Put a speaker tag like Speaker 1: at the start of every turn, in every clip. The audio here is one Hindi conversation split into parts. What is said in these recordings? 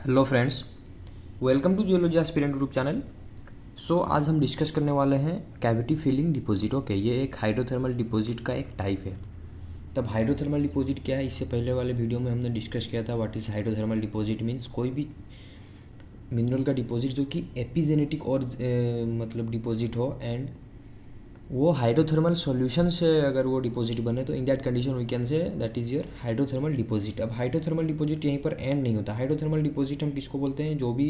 Speaker 1: Hello friends, welcome to geology aspirant YouTube channel. आज हम डिस्कस करने वाले हैं कैविटी फिलिंग डिपॉजिट। ओके, ये एक हाइड्रोथर्मल डिपॉजिट का एक टाइप है। तब हाइड्रोथर्मल डिपॉजिट क्या है, इससे पहले वाले वीडियो में हमने डिस्कस किया था। What is hydrothermal deposit means कोई भी मिनरल का डिपॉजिट जो कि एपिजेनेटिक और मतलब डिपॉजिट हो एंड वो हाइड्रोथर्मल सॉल्यूशन से अगर वो डिपॉजिट बने तो in that condition we can say that is your hydrothermal deposit. अब हाइड्रोथर्मल डिपॉजिट यहीं पर एंड नहीं होता। हाइड्रोथर्मल डिपॉजिट हम किसको बोलते हैं? जो भी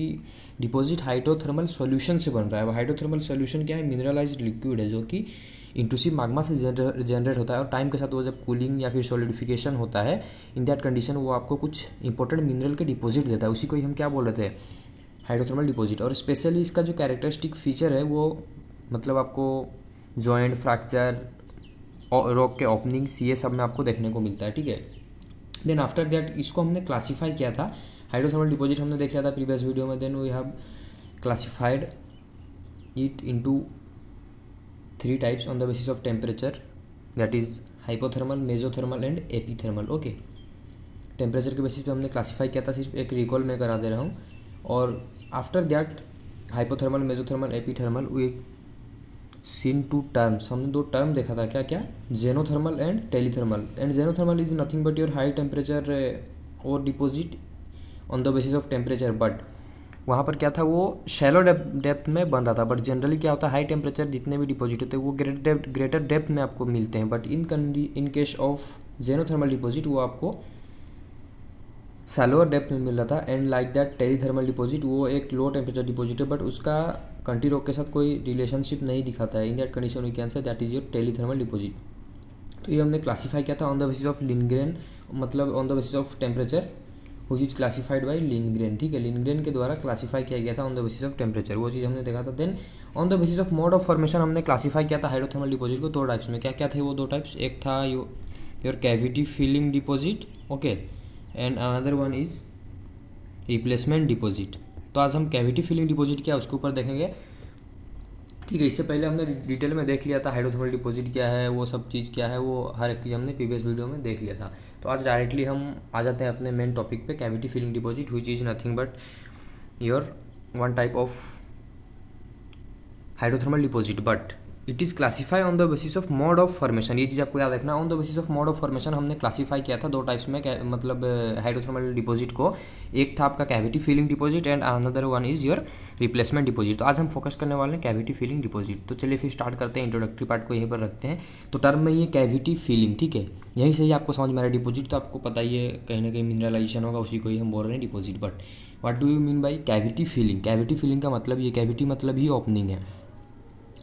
Speaker 1: डिपॉजिट हाइड्रोथर्मल सॉल्यूशन से बन रहा है। अब हाइड्रोथर्मल सॉल्यूशन क्या है? मिनरलाइज्ड लिक्विड है जो कि इंट्रूसिव माग्मा से जनरेट होता है और टाइम के साथ वो जब कूलिंग या फिर सॉलिडिफिकेशन होता है इन दैट कंडीशन वो आपको कुछ इंपॉर्टेंट मिनरल के डिपॉजिट देता है। उसी को ही हम क्या बोल रहे थे? Hydrothermal deposit. और स्पेशली इसका जो कैरेक्टरिस्टिक फीचर है वो मतलब आपको जॉइंट, फ्रैक्चर, रॉक के ओपनिंग्स, ये सब में आपको देखने को मिलता है। ठीक है। देन आफ्टर दैट इसको हमने क्लासीफाई किया था। हाइड्रोथर्मल डिपॉजिट हमने देख लिया था प्रीवियस वीडियो में। Then we have classified it into 3 types on the basis of temperature, that is hypothermal, mesothermal and epithermal. Okay, temperature के बेसिस पे हमने क्लासीफाई किया था। सिर्फ एक रिकॉल में करा दे रहा हूँ। और after that hypothermal, mesothermal, epithermal, we seen 2 terms. हमने 2 टर्म देखा था, क्या क्या? Xenothermal and telethermal. And xenothermal is nothing but your high temperature ore deposit on the basis of temperature. But वहाँ पर क्या था? वो शैलो डेप्थ में बन रहा था। बट जनरली क्या होता है, हाई टेम्परेचर जितने भी डिपॉजिट होते हैं वो ग्रेटर डेप्थ में आपको मिलते हैं। But in case of xenothermal deposit वो आपको सैलोअर डेप्थ में मिल रहा था। And like that telethermal deposit वो एक लो टेम्परेचर डिपॉजिट है बट उसका कंट्री रॉक के साथ कोई रिलेशनशिप नहीं दिखाता है। In that condition we can say that is your telethermal deposit. तो ये हमने क्लासीफाई किया था on the basis of Lindgren, मतलब on the basis of temperature which is classified by Lindgren. ठीक है, लिनग्रेन के द्वारा क्लासीफाई किया गया था on the basis of temperature, वो चीज़ हमने देखा था। Then on the basis of mode of formation हमने क्लासीफाई किया था हाइड्रोथर्मल डिपॉजिट को 2 टाइप्स में। क्या क्या थे वो 2 टाइप्स? एक था your cavity filling deposit, okay, and another one is replacement deposit. तो आज हम कैविटी फिलिंग डिपॉजिट क्या है उसके ऊपर देखेंगे। ठीक है, इससे पहले हमने डिटेल में देख लिया था हाइड्रोथर्मल डिपॉजिट क्या है, वो सब चीज़ क्या है, वो हर एक चीज़ हमने प्रीवियस वीडियो में देख लिया था। तो आज डायरेक्टली हम आ जाते हैं अपने मेन टॉपिक पे, cavity filling deposit which is nothing but your one type of hydrothermal deposit but it is classify on the basis of mode of formation. ये चीज़ आपको याद रखना, on the basis of mode of formation हमने क्लासीफाई किया था 2 टाइप्स में, मतलब हाइड्रोथर्मल डिपॉजिट को। एक था आपका cavity filling deposit and another one is your replacement deposit. तो आज हम फोकस करने वाले हैं कैविटी फिलिंग डिपॉजिट। तो चलिए फिर स्टार्ट करते हैं, इंट्रोडक्टरी पार्ट को यहीं पर रखते हैं। तो टर्म में ये कैविटी फिलिंग, ठीक है, यहीं से ही आपको समझ में आ रहा है। डिपॉजिट तो आपको पता ही है, कहीं ना कहीं मिनरलाइजेशन होगा, उसी को ही हम बोल रहे हैं deposit. But what do you mean by cavity filling? Cavity filling का मतलब ये, कैविटी मतलब ही ओपनिंग है।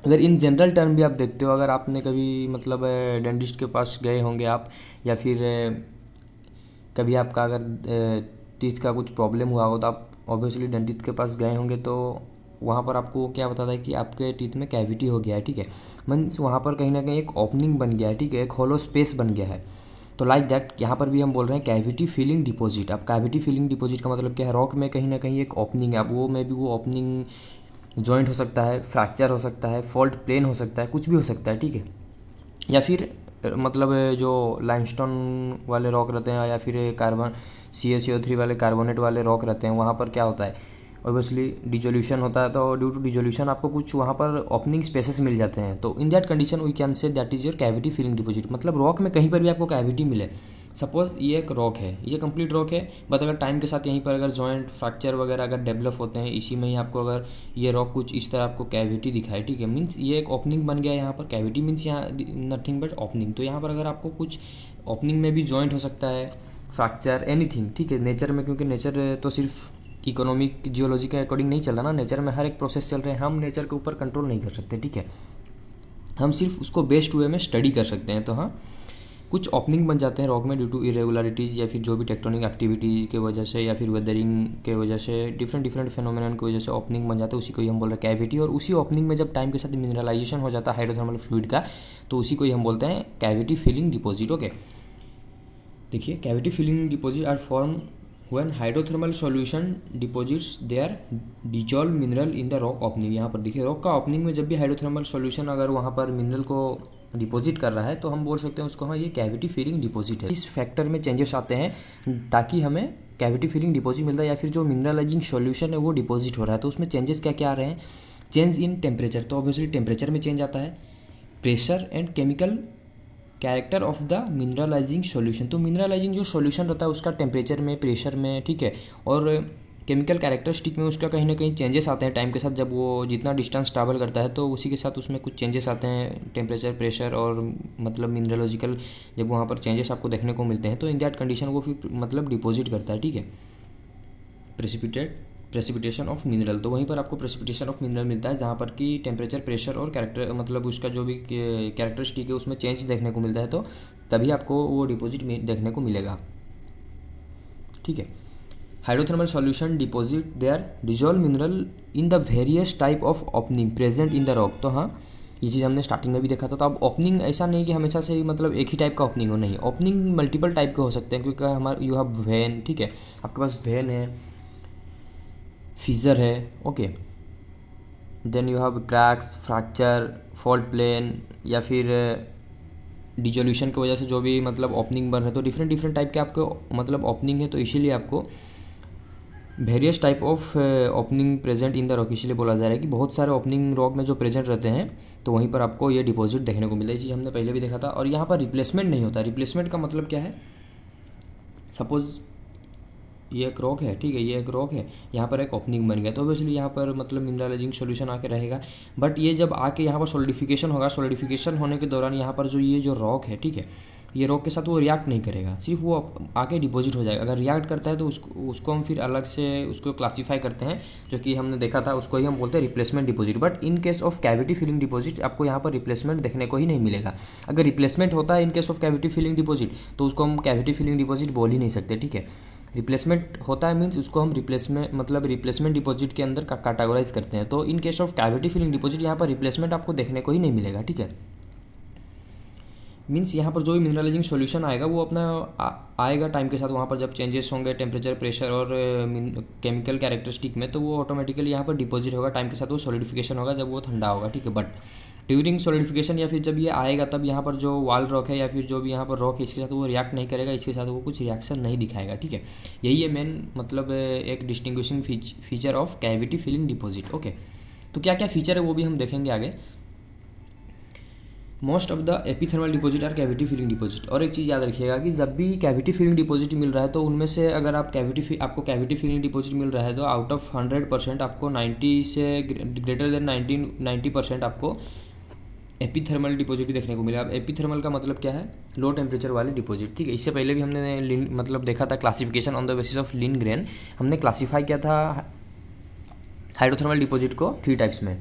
Speaker 1: अगर इन जनरल टर्म भी आप देखते हो, अगर आपने कभी मतलब डेंटिस्ट के पास गए होंगे आप, या फिर कभी आपका अगर टीथ का कुछ प्रॉब्लम हुआ हो तो आप ऑब्वियसली डेंटिस्ट के पास गए होंगे, तो वहाँ पर आपको क्या बताता है कि आपके टीथ में कैविटी हो गया है। ठीक है, मीन्स वहाँ पर कहीं ना कहीं एक ओपनिंग बन गया है। ठीक है, एक होलो स्पेस बन गया है। तो लाइक दैट यहाँ पर भी हम बोल रहे हैं कैविटी फिलिंग डिपॉजिट। अब कैविटी फिलिंग डिपॉजिट का मतलब क्या है? रॉक में कहीं ना कहीं एक ओपनिंग है। अब वो में भी वो ओपनिंग जॉइंट हो सकता है, फ्रैक्चर हो सकता है, फॉल्ट प्लेन हो सकता है, कुछ भी हो सकता है। ठीक है, या फिर मतलब जो लाइमस्टोन वाले रॉक रहते हैं या फिर कार्बन CaCO3 वाले कार्बोनेट वाले रॉक रहते हैं, वहाँ पर क्या होता है? ऑब्वियसली डिजोल्यूशन होता है। तो ड्यू टू डिजोल्यूशन आपको कुछ वहाँ पर ओपनिंग स्पेसेस मिल जाते हैं। तो in that condition we can say that is your cavity filling deposit. मतलब रॉक में कहीं पर भी आपको कैविटी मिले, सपोज ये एक रॉक है, ये कंप्लीट रॉक है, बट अगर टाइम के साथ यहीं पर अगर जॉइंट, फ्रैक्चर वगैरह अगर डेवलप होते हैं इसी में ही आपको, अगर ये रॉक कुछ इस तरह आपको कैविटी दिखाए, ठीक है, मीन्स ये एक ओपनिंग बन गया यहाँ पर। कैविटी मीन्स यहाँ नथिंग बट ओपनिंग। तो यहाँ पर अगर आपको कुछ ओपनिंग में भी जॉइंट हो सकता है, फ्रैक्चर, एनीथिंग। ठीक है, नेचर में, क्योंकि नेचर तो सिर्फ इकोनॉमिक जियोलॉजी के अकॉर्डिंग नहीं चल रहा ना, नेचर में हर एक प्रोसेस चल रहे हैं। हम नेचर के ऊपर कंट्रोल नहीं कर सकते, ठीक है, हम सिर्फ उसको बेस्ड वे में स्टडी कर सकते हैं। तो हाँ, कुछ ओपनिंग बन जाते हैं रॉक में ड्यू टू इरेगुलरिटीज़ या फिर जो भी टेक्टोनिक एक्टिविटी की वजह से या फिर वेदरिंग के वजह से, डिफरेंट फेनोमेनन की वजह से ओपनिंग बन जाता है। उसी को ही हम बोल रहे हैं कैविटी। और उसी ओपनिंग में जब टाइम के साथ मिनरलाइजेशन हो जाता है हाइड्रोथर्मल फ्लूइड का, तो उसी को ही हम बोलते हैं कैविटी फिलिंग डिपॉजिट। ओके, देखिए, cavity filling deposit are form when hydrothermal solution deposits there dissolve mineral in the rock opening. यहाँ पर देखिए, रॉक का ओपनिंग में जब भी हाइड्रोथर्मल सॉल्यूशन अगर वहाँ पर मिनरल को डिपॉजिट कर रहा है तो हम बोल सकते हैं उसको, हाँ, ये कैविटी फिलिंग डिपॉजिट है। इस फैक्टर में चेंजेस आते हैं ताकि हमें कैविटी फिलिंग डिपॉजिट मिलता है या फिर जो मिनरलाइजिंग सॉल्यूशन है वो डिपॉजिट हो रहा है, तो उसमें चेंजेस क्या क्या आ रहे हैं? चेंज इन टेम्परेचर, तो ऑब्वियसली टेम्परेचर में चेंज आता है, pressure and chemical character of the mineralising solution, तो मिनरलाइजिंग जो सॉल्यूशन रहता है उसका टेम्परेचर में, प्रेशर में, ठीक है, और केमिकल कैरेक्टरिस्टिक में उसका कहीं ना कहीं चेंजेस आते हैं टाइम के साथ। जब वो जितना डिस्टेंस ट्रैवल करता है तो उसी के साथ उसमें कुछ चेंजेस आते हैं, टेम्परेचर, प्रेशर और मतलब मिनरलॉजिकल जब वहाँ पर चेंजेस आपको देखने को मिलते हैं तो इन दैट कंडीशन वो फिर मतलब डिपॉजिट करता है, ठीक है, प्रेसिपिटेशन ऑफ मिनरल, तो वहीं पर आपको प्रेसिपिटेशन ऑफ मिनरल मिलता है जहाँ पर कि टेम्परेचर, प्रेशर और कैरेक्टर मतलब उसका जो भी कैरेक्टरिस्टिक है उसमें चेंज देखने को मिलता है, तो तभी आपको वो डिपॉजिट देखने को मिलेगा, ठीक है। Hydrothermal solution deposit there dissolve mineral in the various type of opening present in the rock, तो हाँ ये चीज़ हमने स्टार्टिंग में भी देखा था। तो अब ओपनिंग ऐसा नहीं कि हमेशा से मतलब एक ही टाइप का ओपनिंग हो, नहीं, ओपनिंग मल्टीपल टाइप के हो सकते हैं, क्योंकि हमारे यू हैव वेन, ठीक है, आपके पास वेन है, फीजर है, okay, then you have cracks, fracture, fault plane, या फिर डिजोल्यूशन की वजह से जो भी मतलब ओपनिंग बन रहे, तो डिफरेंट डिफरेंट टाइप के आपको मतलब ओपनिंग है, तो इसीलिए आपको various type of opening present in the rock इसलिए बोला जा रहा है कि बहुत सारे ओपनिंग रॉक में जो प्रेजेंट रहते हैं तो वहीं पर आपको ये डिपॉजिट देखने को मिलता है। ये चीज़ हमने पहले भी देखा था। और यहाँ पर रिप्लेसमेंट नहीं होता। रिप्लेसमेंट का मतलब क्या है? सपोज ये एक रॉक है, ठीक है, ये एक रॉक है, यहाँ पर एक ओपनिंग बन गया, तो ऑब्वियसली यहाँ पर मतलब मिनरलाइजिंग सॉल्यूशन आके रहेगा, बट ये जब आके यहाँ पर सॉलिडिफिकेशन होगा, सॉलिडिफिकेशन होने के दौरान यहाँ पर जो ये जो रॉक है, ठीक है, ये रॉक के साथ वो रिएक्ट नहीं करेगा, सिर्फ वो आके डिपॉजिट हो जाएगा। अगर रिएक्ट करता है तो उसको हम फिर अलग से उसको क्लासीफाई करते हैं, जो कि हमने देखा था, उसको ही हम बोलते हैं replacement deposit. But in case of cavity filling deposit आपको यहाँ पर रिप्लेसमेंट देखने को ही नहीं मिलेगा। अगर रिप्लेसमेंट होता है in case of cavity filling deposit तो उसको हम कैविटी फिलिंग डिपॉजिट बोल ही नहीं सकते, ठीक है। रिप्लेसमेंट होता है मीन्स उसको हम रिप्लेसमेंट मतलब रिप्लेसमेंट डिपॉजिट के अंदर कैटेगराइज करते हैं। तो in case of cavity filling deposit यहाँ पर रिप्लेसमेंट आपको देखने को ही नहीं मिलेगा, ठीक है। मीन्स यहाँ पर जो भी मिनरलाइजिंग सॉल्यूशन आएगा वो अपना आएगा टाइम के साथ, वहाँ पर जब चेंजेस होंगे टेम्परेचर, प्रेशर और केमिकल कैरेक्टरिस्टिक में, तो वो ऑटोमेटिकली यहाँ पर डिपॉजिट होगा टाइम के साथ, वो सॉलिडिफिकेशन होगा जब वो ठंडा होगा, ठीक है। बट ड्यूरिंग सॉलिडिफिकेशन या फिर जब ये आएगा तब यहाँ पर जो वाल रॉक है या फिर जो भी यहाँ पर रॉक है इसके साथ वो रिएक्ट नहीं करेगा, इसके साथ वो कुछ रिएक्शन नहीं दिखाएगा, ठीक है। यही है मेन मतलब एक distinguishing feature of cavity filling deposit, okay. तो क्या क्या फीचर है वो भी हम देखेंगे आगे। Most of the epithermal deposit are cavity filling deposit. और एक चीज़ याद रखिएगा कि जब भी कैविटी फिलिंग डिपॉजिट मिल रहा है तो उनमें से अगर आप आपको कैविटी फिलिंग डिपॉजिट मिल रहा है तो आउट ऑफ 100% आपको 90 से ग्रेटर देन 90% आपको एपिथर्मल डिपॉजिट देखने को मिला। अब एपिथर्मल का मतलब क्या है? लो टेम्परेचर वाले डिपॉजिट, ठीक है। इससे पहले भी हमने मतलब देखा था classification on the basis of Lindgren, हमने क्लासीफाई किया था हाइड्रोथर्मल डिपॉजिट को 3 टाइप्स में,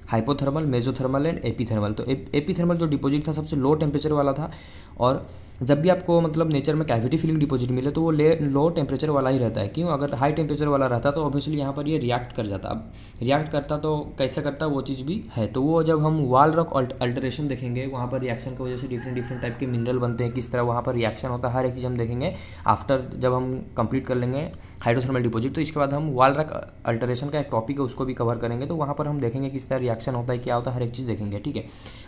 Speaker 1: हाइपोथर्मल, मेजोथर्मल एंड एपीथर्मल। तो एपीथर्मल जो डिपॉजिट था सबसे लो टेम्परेचर वाला था, और जब भी आपको मतलब नेचर में कैविटी फिलिंग डिपॉजिट मिले तो वो लो टेम्परेचर वाला ही रहता है। क्यों? अगर हाई टेम्परेचर वाला रहता तो ऑब्वियसली यहाँ पर ये रिएक्ट कर जाता। अब रिएक्ट करता तो कैसे करता वो चीज़ भी है। तो वो जब हम वाल रॉक अल्टरेशन देखेंगे, वहाँ पर रिएक्शन की वजह से डिफरेंट टाइप के मिनरल बनते हैं, किस तरह वहाँ पर रिएक्शन होता है, हर एक चीज़ हम देखेंगे आफ्टर जब हम कंप्लीट कर लेंगे हाइड्रोथर्मल डिपॉजिट। तो इसके बाद हम वाल रॉक अल्टरेशन का एक टॉपिक है उसको भी कवर करेंगे, तो वहाँ पर हम देखेंगे किस तरह रिएक्शन होता है, क्या होता है, हर एक चीज़ देखेंगे, ठीक है।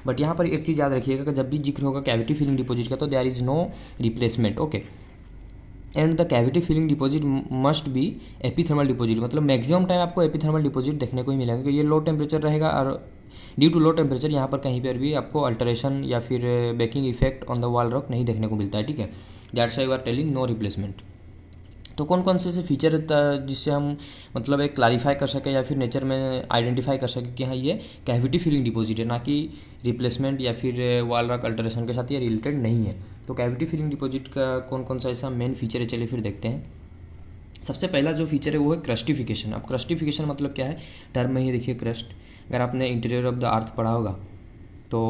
Speaker 1: बट यहाँ पर एक चीज़ याद रखिएगा कि जब भी जिक्र होगा कैविटी फिलिंग डिपॉजिट का तो there is no replacement, okay. And the cavity filling deposit must be epithermal deposit, मतलब मैक्सिमम टाइम आपको एपिथर्मल डिपॉजिट देखने को ही मिलेगा कि ये लो टेम्परेचर रहेगा, और ड्यू टू लो टेम्परेचर यहाँ पर कहीं पर भी आपको अल्टरेशन या फिर baking effect on the wall rock नहीं देखने को मिलता है, ठीक है। That's why we are telling no replacement. तो कौन कौन से ऐसे फीचर रहता है जिससे हम मतलब एक क्लैरिफाई कर सकें या फिर नेचर में आइडेंटिफाई कर सकें कि हाँ ये कैविटी फिलिंग डिपॉजिट है, ना कि रिप्लेसमेंट या फिर वाल रॉक अल्टरेशन के साथ ये रिलेटेड नहीं है। तो कैविटी फिलिंग डिपॉजिट का कौन कौन सा ऐसा मेन फीचर है, चलिए फिर देखते हैं। सबसे पहला जो फीचर है वो है क्रस्टिफिकेशन। अब क्रस्टिफिकेशन मतलब क्या है? टर्म में ही देखिए क्रस्ट। अगर आपने इंटीरियर ऑफ द अर्थ पढ़ा होगा तो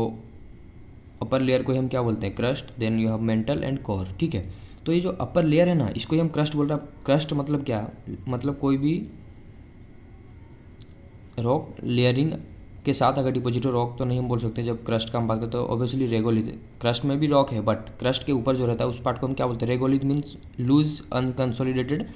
Speaker 1: अपर लेयर को हम क्या बोलते हैं? Crust. Then you have mantle and core, ठीक है। तो ये जो अपर लेयर है ना, इसको ही हम क्रस्ट बोल रहे हैं। क्रस्ट मतलब क्या? मतलब कोई भी रॉक लेयरिंग के साथ अगर डिपॉजिट हो, रॉक तो नहीं हम बोल सकते जब क्रस्ट का हम बात करते हैं, तो ऑब्वियसली रेगोलिथ। क्रस्ट में भी रॉक है बट क्रस्ट के ऊपर जो रहता है उस पार्ट को हम क्या बोलते हैं? Regolith means loose unconsolidated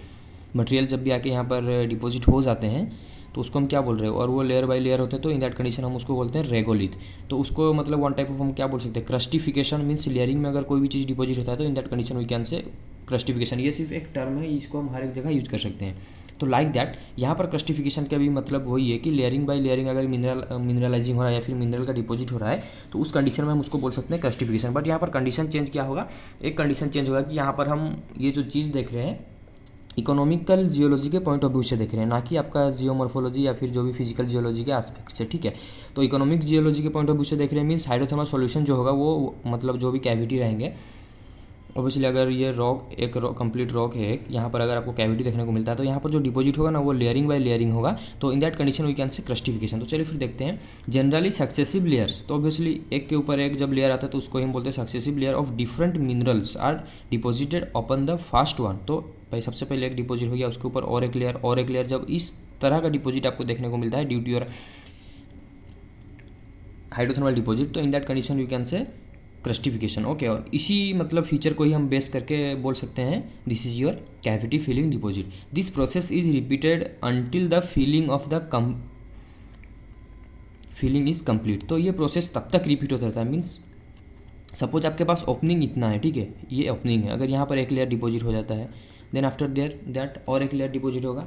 Speaker 1: material जब भी आके यहाँ पर डिपॉजिट हो जाते हैं तो उसको हम क्या बोल रहे हैं, और वो लेयर बाय लेयर होते हैं, तो इन दैट कंडीशन हम उसको बोलते हैं रेगोलिथ। तो उसको मतलब वन टाइप ऑफ हम क्या बोल सकते हैं, क्रस्टिफिकेशन मीन्स लेयरिंग में अगर कोई भी चीज़ डिपॉजिट होता है तो in that condition we can say crustification. ये सिर्फ एक टर्म है, इसको हम हर एक जगह यूज कर सकते हैं। तो लाइक दैट यहाँ पर क्रस्टिफिकेशन का भी मतलब वही है कि लेयरिंग बाय लेयरिंग अगर मिनरलाइजिंग हो रहा है या फिर मिनरल का डिपॉजिट हो रहा है तो उस कंडीशन में हम उसको बोल सकते हैं क्रस्टिफिकेशन। बट यहाँ पर कंडीशन चेंज क्या होगा, एक कंडीशन चेंज होगा कि यहाँ पर हम ये जो चीज़ देख रहे हैं इकोनॉमिकल जियोलॉजी के पॉइंट ऑफ व्यू से देख रहे हैं, ना कि आपका जियोमॉर्फोलॉजी या फिर जो भी फिजिकल जियोलॉजी के एस्पेक्ट से, ठीक है। तो इकोनॉमिक जियोलॉजी के पॉइंट ऑफ व्यू से देख रहे हैं मीन्स हाइड्रोथर्मल सॉल्यूशन जो होगा वो मतलब जो भी कैविटी रहेंगे, ऑब्वियसली अगर ये रॉक एक कंप्लीट रॉक है यहाँ पर अगर आपको कैविटी देखने को मिलता है तो यहाँ पर जो डिपॉजिट होगा ना वो लेयरिंग बाय लेयरिंग होगा, तो in that condition we can say crustification. तो चलिए फिर देखते हैं जनरली सक्सेसिव लेयर्स। तो ऑब्वियसली एक के ऊपर एक जब लेयर आता है तो उसको हम बोलते हैं successive layer of different minerals are deposited upon the first one. तो भाई सबसे पहले एक डिपॉजिट हो गया, उसके ऊपर और एक लेयर जब इस तरह का डिपॉजिट आपको देखने को मिलता है due to your hydrothermal deposit, तो in that condition you can say crustification. Okay, और इसी मतलब फीचर को ही हम बेस करके बोल सकते हैं this is your cavity filling deposit. This process is repeated until the filling of the filling is complete. तो ये प्रोसेस तब तक रिपीट होता रहता है, मीन्स सपोज आपके पास ओपनिंग इतना है, ठीक है, ये ओपनिंग है, अगर यहाँ पर एक लेयर डिपॉजिट हो जाता है देन आफ्टर दैट और एक लेयर डिपॉजिट होगा,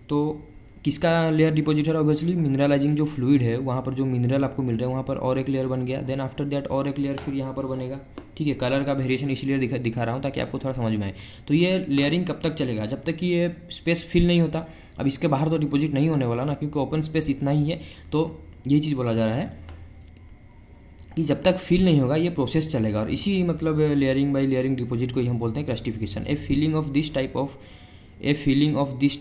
Speaker 1: तो किसका लेयर डिपॉजिट है, ऑब्वियसली मिनरलाइजिंग जो फ्लूइड है वहाँ पर जो मिनरल आपको मिल रहा है वहाँ पर और एक लेयर बन गया, देन आफ्टर दैट और एक लेयर फिर यहाँ पर बनेगा, ठीक है। कलर का वेरिएशन इसलिए दिखा रहा हूँ ताकि आपको थोड़ा समझ में आए। तो ये लेयरिंग कब तक चलेगा, जब तक कि ये स्पेस फिल नहीं होता। अब इसके बाहर तो डिपॉजिट नहीं होने वाला ना, क्योंकि ओपन स्पेस इतना ही है, तो यही चीज़ बोला जा रहा है कि जब तक फिल नहीं होगा ये प्रोसेस चलेगा। और इसी मतलब लेयरिंग बाय लेयरिंग डिपॉजिट को ही हम बोलते हैं crustification. A filling of this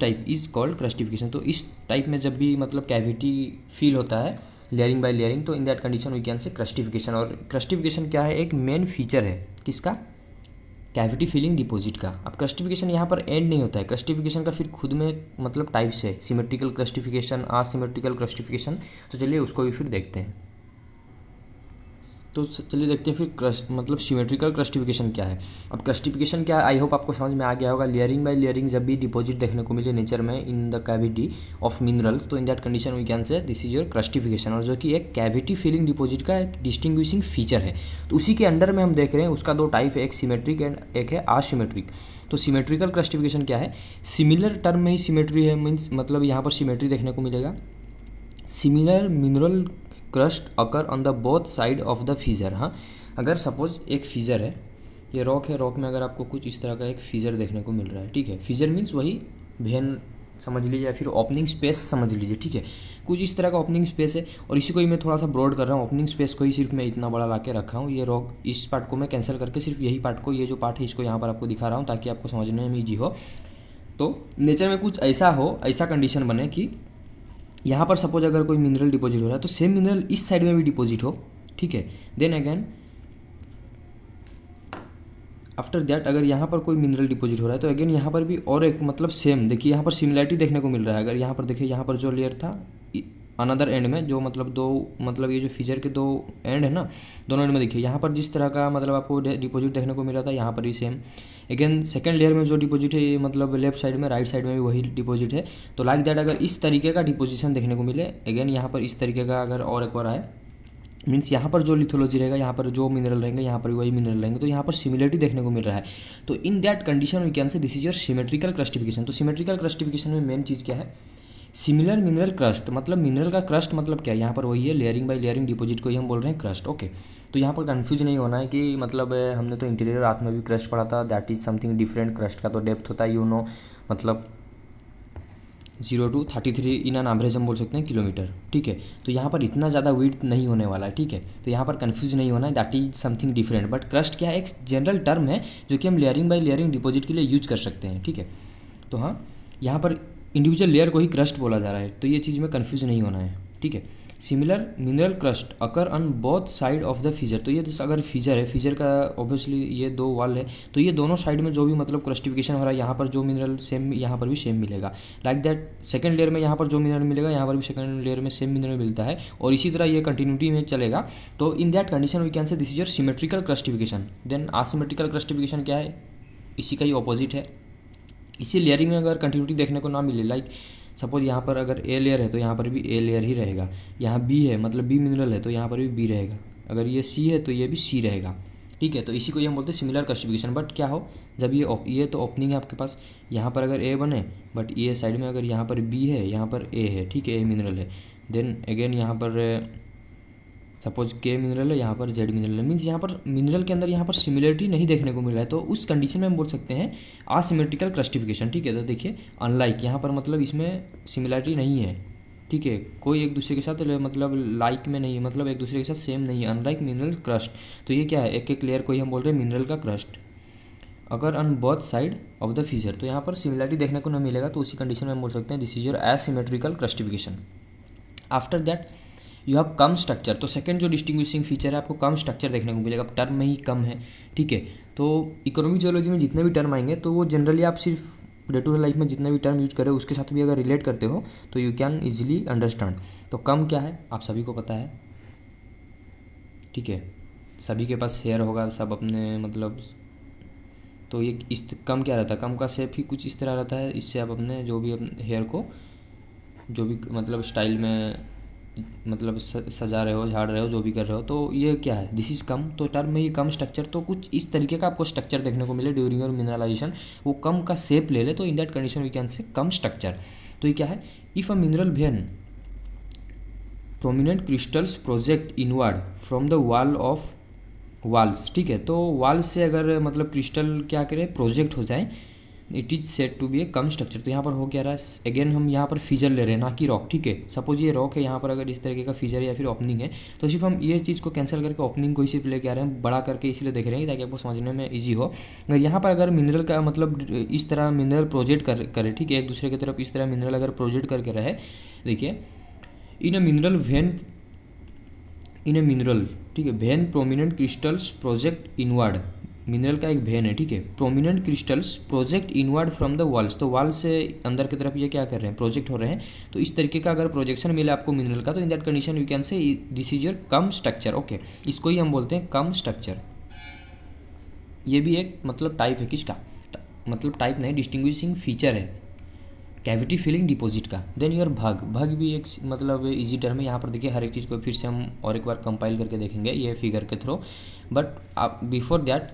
Speaker 1: type is called crustification. तो इस टाइप में जब भी मतलब कैविटी फील होता है लेयरिंग बाय लेयरिंग, तो in that condition we can say crustification. और क्रस्टिफिकेशन क्या है, एक मेन फीचर है किसका, कैविटी फिलिंग डिपॉजिट का। अब क्रस्टिफिकेशन यहाँ पर एंड नहीं होता है, क्रस्टिफिकेशन का फिर खुद में मतलब टाइप्स है, सिमेट्रिकल क्रस्टिफिकेशन, असिमेट्रिकल क्रस्टिफिकेशन। तो चलिए उसको भी फिर देखते हैं। तो चलिए देखते हैं फिर मतलब सिमेट्रिकल क्रस्टिफिकेशन क्या है। अब क्रस्टिफिकेशन क्या है, आई होप आपको समझ में आ गया होगा। लेयरिंग बाय लेयरिंग जब भी डिपॉजिट देखने को मिले नेचर में in the cavity of minerals, तो in that condition we can say this is your crustification, और जो कि एक कैविटी फिलिंग डिपॉजिट का एक डिस्टिंग्विशिंग फीचर है। तो उसी के अंडर में हम देख रहे हैं उसका दो टाइप है, एक सिमेट्रिक एंड एक है असिमेट्रिक। तो सिमेट्रिकल क्रस्टिफिकेशन क्या है, सिमिलर टर्म में ही सिमेट्री है, मीन्स मतलब यहाँ पर सिमेट्री देखने को मिलेगा। Similar mineral crust occur on the both side of the fissure. हाँ, अगर सपोज एक फीजर है, ये रॉक है, रॉक में अगर आपको कुछ इस तरह का एक फीजर देखने को मिल रहा है, ठीक है, फीजर मीन्स वही वेन समझ लीजिए या फिर ओपनिंग स्पेस समझ लीजिए, ठीक है, कुछ इस तरह का ओपनिंग स्पेस है। और इसी को ही मैं थोड़ा सा ब्रॉड कर रहा हूँ, ओपनिंग स्पेस को ही सिर्फ मैं इतना बड़ा ला के रखा हूँ। ये रॉक इस पार्ट को मैं कैंसिल करके सिर्फ यही पार्ट को, ये जो पार्ट है इसको यहाँ पर आपको दिखा रहा हूँ ताकि आपको समझने में ईजी हो। तो नेचर में कुछ ऐसा हो, ऐसा कंडीशन बने कि यहाँ पर सपोज अगर कोई मिनरल डिपॉजिट हो रहा है तो सेम मिनरल इस साइड में भी डिपॉजिट हो, ठीक है। देन अगेन आफ्टर दैट अगर यहाँ पर कोई मिनरल डिपॉजिट हो रहा है तो अगेन यहाँ पर भी और एक मतलब सेम, देखिए यहाँ पर सिमिलरिटी देखने को मिल रहा है। अगर यहाँ पर देखिए यहाँ पर जो लेयर था अनदर एंड में, जो मतलब दो मतलब ये जो फीचर के दो एंड है ना, दोनों एंड में देखिए यहाँ पर जिस तरह का मतलब आपको डिपॉजिट देखने को मिल रहा था यहाँ पर भी सेम। अगेन सेकंड लेयर में जो डिपॉजिट है ये मतलब लेफ्ट साइड में, राइट साइड में भी वही डिपॉजिट है। तो लाइक दैट अगर इस तरीके का डिपोजिशन देखने को मिले, अगेन यहाँ पर इस तरीके का अगर और एक बार आए, मीन्स यहाँ पर जो लिथोलॉजी रहेगा, यहाँ पर जो मिनरल रहेंगे, यहाँ पर भी वही मिनरल रहेंगे, तो यहाँ पर सिमिलरिटी देखने को मिल रहा है। तो in that condition we can say this is your symmetrical crustification. तो सिमेट्रिकल क्रस्टिफिकेशन में मेन चीज़ क्या है, सिमिलर मिनरल क्रस्ट, मतलब मिनरल का क्रस्ट मतलब क्या है, यहाँ पर वही है लेयरिंग बाय लेयरिंग डिपॉजिट को ही हम बोल रहे हैं क्रस्ट। ओके, तो यहाँ पर कंफ्यूज नहीं होना है कि मतलब हमने तो इंटीरियर आर्थ में भी क्रस्ट पढ़ा था, that is something different. Crust का तो डेप्थ होता है यू नो, मतलब 0 to 33 इन एन एवरेज हम बोल सकते हैं किलोमीटर, ठीक है। तो यहाँ पर इतना ज़्यादा विड्थ नहीं होने वाला है, ठीक है। तो यहाँ पर कंफ्यूज नहीं होना है, that is something different. But crust क्या है, एक जनरल टर्म है जो कि हम लेयरिंग बाय लेयरिंग डिपॉजिट के लिए यूज कर सकते हैं, ठीक है। तो हाँ, यहाँ पर इंडिविजुअल लेयर को ही क्रस्ट बोला जा रहा है, तो ये चीज़ में कंफ्यूज नहीं होना है, ठीक है। Similar mineral crust occur on both side of the fissure. तो ये अगर फीजर है, फीजर का ऑब्वियसली ये दो वॉल है, तो ये दोनों साइड में जो भी मतलब क्रस्टिफिकेशन हो रहा है, यहाँ पर जो मिनरल सेम यहाँ पर भी सेम मिलेगा। लाइक दैट सेकंड लेयर में यहाँ पर जो मिनरल मिलेगा यहाँ पर भी सेकंड लेयर में सेम मिनरल मिलता है, और इसी तरह ये कंटिन्यूटी में चलेगा। तो in that condition we can say this is your symmetrical crustification. Then asymmetrical crustification क्या है, इसी का ही ऑपोजिट है। इसी लेयरिंग में अगर कंटिन्यूटी देखने को ना मिले, लाइक सपोज यहाँ पर अगर ए लेयर है तो यहाँ पर भी ए लेयर ही रहेगा, यहाँ बी है मतलब बी मिनरल है तो यहाँ पर भी बी रहेगा, अगर ये सी है तो ये भी सी रहेगा, ठीक है। तो इसी को हम बोलते हैं सिमिलर क्लस्टिफिकेशन। बट क्या हो, जब ये तो ओपनिंग है आपके पास, यहाँ पर अगर ए बने बट ये साइड में अगर यहाँ पर बी है, यहाँ पर ए है, ठीक है, ए मिनरल है, देन अगेन यहाँ पर सपोज के मिनरल है, यहाँ पर जेड मिनरल है, मीन्स यहाँ पर मिनरल के अंदर यहाँ पर सिमिलरिटी नहीं देखने को मिला है, तो उस कंडीशन में हम बोल सकते हैं असिमेट्रिकल क्लस्टिफिकेशन, ठीक है। तो देखिए अनलाइक यहाँ पर मतलब इसमें सिमिलरिटी नहीं है, ठीक है, कोई एक दूसरे के साथ मतलब लाइक में नहीं है, मतलब एक दूसरे के साथ सेम नहीं है, अनलाइक मिनरल क्रस्ट। तो ये क्या है, एक एक लेयर को ही हम बोल रहे हैं मिनरल का क्रस्ट। अगर on both side of the feature, तो यहाँ पर सिमिलरिटी देखने को नहीं मिलेगा, तो उसी कंडीशन में हम बोल सकते हैं this is your asymmetrical crustification. After that you have comb structure. तो सेकंड जो डिस्टिंग्विशिंग फीचर है, आपको कम स्ट्रक्चर देखने को मिलेगा, टर्म में ही कम है, ठीक है। तो इकोनॉमिक जियोलॉजी में जितने भी टर्म आएंगे तो वो जनरली आप सिर्फ डे टू डे लाइफ में जितने भी टर्म यूज करें उसके साथ भी अगर रिलेट करते हो तो यू कैन इजीली अंडरस्टैंड। तो कम क्या है आप सभी को पता है, ठीक है, सभी के पास हेयर होगा, सब अपने मतलब, तो ये इस कम क्या रहता है, कम का शेप ही कुछ इस तरह रहता है, इससे आप अपने जो भी अपने हेयर को जो भी मतलब स्टाइल में मतलब सजा रहे हो, झाड़ रहे हो, जो भी कर रहे हो, तो ये क्या है, दिस इज कम। तो टर्म में ये कम स्ट्रक्चर, तो कुछ इस तरीके का आपको स्ट्रक्चर देखने को मिले ड्यूरिंग योर मिनरलाइजेशन, वो कम का शेप ले ले, तो in that condition we can say comb structure. तो ये क्या है, if a mineral vein prominent crystals project inward from the wall of walls, ठीक है, तो वॉल्स से अगर मतलब क्रिस्टल क्या करे प्रोजेक्ट हो जाए, it is said to be a comb structure. तो यहाँ पर हो क्या रहा है, अगेन हम यहाँ पर फीचर ले रहे हैं ना कि रॉक, ठीक है। सपोज ये रॉक है, यहाँ पर अगर इस तरीके का फीचर है या फिर ओपनिंग है, तो सिर्फ हम ये चीज़ को कैंसिल करके ओपनिंग को ही सिर्फ लेके आ रहे हैं, बड़ा करके इसलिए देख रहे हैं ताकि आपको समझने में ईजी हो। अगर यहाँ पर अगर मिनरल का मतलब इस तरह मिनरल प्रोजेक्ट करे, ठीक है, एक दूसरे की तरफ इस तरह मिनरल अगर प्रोजेक्ट करके रहे, देखिए इन ए मिनरल, ठीक है, when prominent crystals project inward, mineral का एक वेन है, ठीक है, prominent crystals project inward from the walls, तो वॉल से अंदर की तरफ ये क्या कर रहे हैं, प्रोजेक्ट हो रहे हैं। तो इस तरीके का अगर प्रोजेक्शन मिले आपको मिनरल का, तो in that condition you can say this is your come structure, okay. इसको ही हम बोलते हैं कम स्ट्रक्चर। ये भी एक मतलब टाइप है, किसका मतलब टाइप नहीं, डिस्टिंग्विशिंग फीचर है कैविटी फिलिंग डिपॉजिट का। देन योर भग भी एक मतलब इजी टर्म है। यहाँ पर देखिए हर एक चीज़ को फिर से हम और एक बार कंपाइल करके देखेंगे ये फिगर के थ्रू, but before that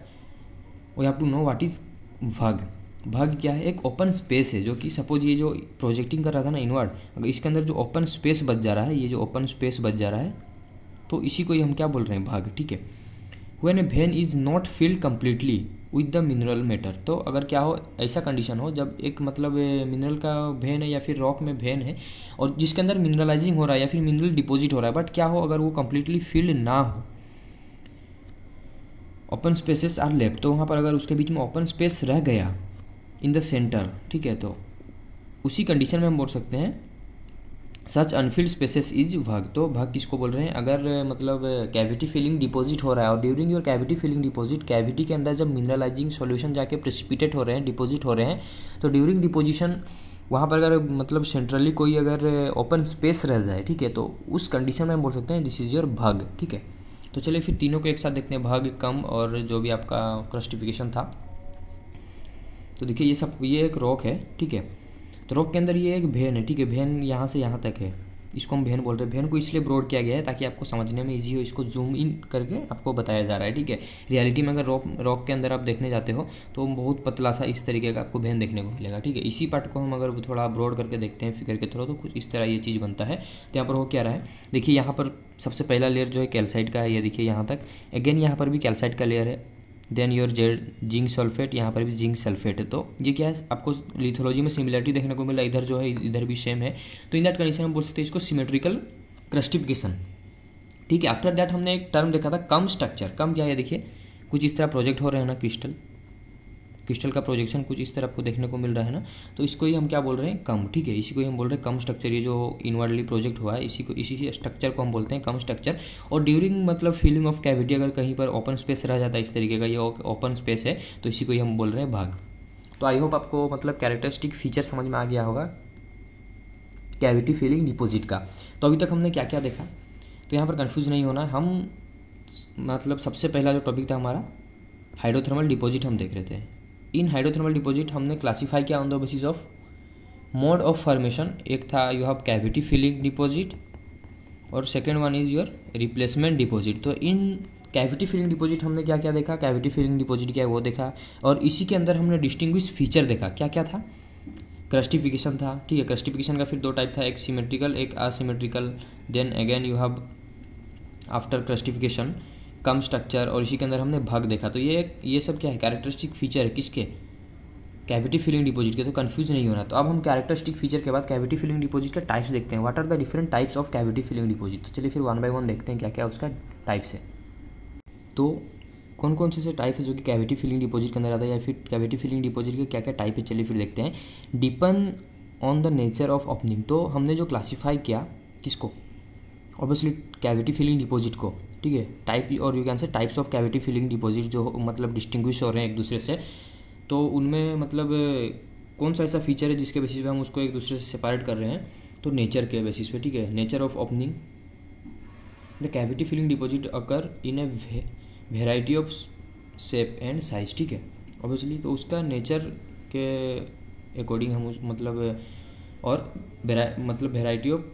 Speaker 1: we have to know what is vug क्या है, एक ओपन स्पेस है जो कि सपोज ये जो प्रोजेक्टिंग कर रहा था ना इनवर्ड, अगर इसके अंदर जो ओपन स्पेस बच जा रहा है, ये जो ओपन स्पेस बच जा रहा है, तो इसी को ही हम क्या बोल रहे हैं, भग, ठीक है। When A when is not filled completely with the mineral matter, तो अगर क्या हो, ऐसा कंडीशन हो जब एक मतलब मिनरल का वेन है या फिर रॉक में वेन है और जिसके अंदर मिनरलाइजिंग हो रहा है या फिर मिनरल डिपॉजिट हो रहा है, बट क्या हो अगर वो कम्प्लीटली फिल्ड ना हो, ओपन स्पेसेस आर लेफ्ट, तो वहाँ पर अगर उसके बीच में ओपन स्पेस रह गया इन द सेंटर, ठीक है, तो उसी कंडीशन में हम बोल सकते हैं सच अनफिल्ड स्पेसेस इज भग। तो भग किसको बोल रहे हैं, अगर मतलब कैविटी फिलिंग डिपॉजिट हो रहा है और during your cavity filling deposit, cavity के अंदर जब मिनरलाइजिंग सॉल्यूशन जाके प्रेसिपिटेट हो रहे हैं, डिपॉजिट हो रहे हैं, तो ड्यूरिंग डिपोजिशन वहाँ पर अगर मतलब सेंट्रली कोई अगर ओपन स्पेस रह जाए, ठीक है, तो उस कंडीशन में हम बोल सकते हैं दिस इज योर भग, ठीक है। तो चलिए फिर तीनों को एक साथ देखते हैं, भग, कम और जो भी आपका क्लस्टिफिकेशन था। तो देखिए ये एक रॉक है, ठीक है, तो रॉक के अंदर ये एक वेन है, ठीक है, वेन यहाँ से यहाँ तक है, इसको हम वेन बोल रहे हैं। वेन को इसलिए ब्रॉड किया गया है ताकि आपको समझने में इजी हो, इसको जूम इन करके आपको बताया जा रहा है, ठीक है। रियलिटी में अगर रॉक के अंदर आप देखने जाते हो तो बहुत पतला सा इस तरीके का आपको वेन देखने को मिलेगा, ठीक है। इसी पार्ट को हम अगर थोड़ा ब्रॉड करके देखते हैं फिगर के थ्रू, तो कुछ इस तरह ये चीज़ बनता है। तो यहाँ पर हो क्या रहा है, देखिए यहाँ पर सबसे पहला लेयर जो है कैल्साइट का है, ये देखिए यहाँ तक, अगेन यहाँ पर भी कैल्साइट का लेयर है, देन योर जिंक सल्फेट, यहाँ पर भी जिंक सल्फेट है। तो ये क्या है, आपको लिथोलॉजी में सिमिलरिटी देखने को मिला, इधर जो है इधर भी सेम है, तो इन दैट कंडीशन हम बोल सकते हैं इसको सिमेट्रिकल क्लस्टिफिकेशन, ठीक है। आफ्टर दैट हमने एक टर्म देखा था कम स्ट्रक्चर। कम क्या है, देखिए कुछ इस तरह प्रोजेक्ट हो रहे हैं ना, क्रिस्टल का प्रोजेक्शन कुछ इस तरह आपको देखने को मिल रहा है ना, तो इसको ही हम क्या बोल रहे हैं, कम, ठीक है। इसी को ही हम बोल रहे हैं कम स्ट्रक्चर, ये जो इनवर्डली प्रोजेक्ट हुआ है इसी स्ट्रक्चर को हम बोलते हैं कम स्ट्रक्चर। और ड्यूरिंग मतलब फिलिंग ऑफ कैविटी अगर कहीं पर ओपन स्पेस रह जाता है इस तरीके का, ये ओपन स्पेस है, तो इसी को ही हम बोल रहे हैं भाग। तो आई होप आपको मतलब कैरेक्टरिस्टिक फीचर समझ में आ गया होगा कैविटी फिलिंग डिपॉजिट का। तो अभी तक हमने क्या क्या देखा, तो यहाँ पर कन्फ्यूज नहीं होना, हम मतलब सबसे पहला जो टॉपिक था हमारा हाइड्रोथर्मल डिपॉजिट हम देख रहे थे, इन हाइड्रोथर्मल डिपॉजिट हमने क्लासीफाई किया on the basis of mode of formation. एक था you have cavity filling deposit और second one is your replacement deposit. तो इन कैविटी फिलिंग डिपॉजिट हमने क्या क्या देखा, कैविटी फिलिंग डिपॉजिट क्या है वो देखा, और इसी के अंदर हमने डिस्टिंग्विश फीचर देखा। क्या क्या था, क्रस्टिफिकेशन था, ठीक है। क्रस्टिफिकेशन का फिर दो टाइप था, एक सिमेट्रिकल एक asymmetrical. Then again you have after crustification comb structure, और इसी के अंदर हमने भाग देखा। तो ये सब क्या है, कैरेक्टरिस्टिक फीचर है किसके, कैविटी फिलिंग डिपॉजिट के। तो कंफ्यूज नहीं होना। तो अब हम कैरेक्टरिस्टिक फीचर के बाद कैविटी फिलिंग डिपॉजिट के टाइप्स देखते हैं। What are the different types of cavity filling deposit. तो चलिए फिर वन बाय वन देखते हैं क्या क्या उसका टाइप्स है। तो कौन कौन से टाइप है जो कि कैविटी फिलिंग डिपॉजिट के अंदर आता है, या फिर कैविटी फिलिंग डिपॉजिट के क्या क्या टाइप है, चलिए फिर देखते हैं। Depend on the nature of opening. तो हमने जो क्लासीफाई किया किसको, ऑब्वियसली कैविटी फिलिंग डिपॉजिट को, ठीक है। टाइप और you can say types of cavity filling deposit जो मतलब डिस्टिंग्विश हो रहे हैं एक दूसरे से। तो उनमें मतलब कौन सा ऐसा फीचर है जिसके बेसिस पे हम उसको एक दूसरे से सेपरेट कर रहे हैं, तो नेचर के बेसिस पे, ठीक है। Nature of opening, the cavity filling deposit occur in a variety of shape and size, ठीक है। ऑब्वियसली तो उसका नेचर के अकॉर्डिंग हम उस मतलब और मतलब variety of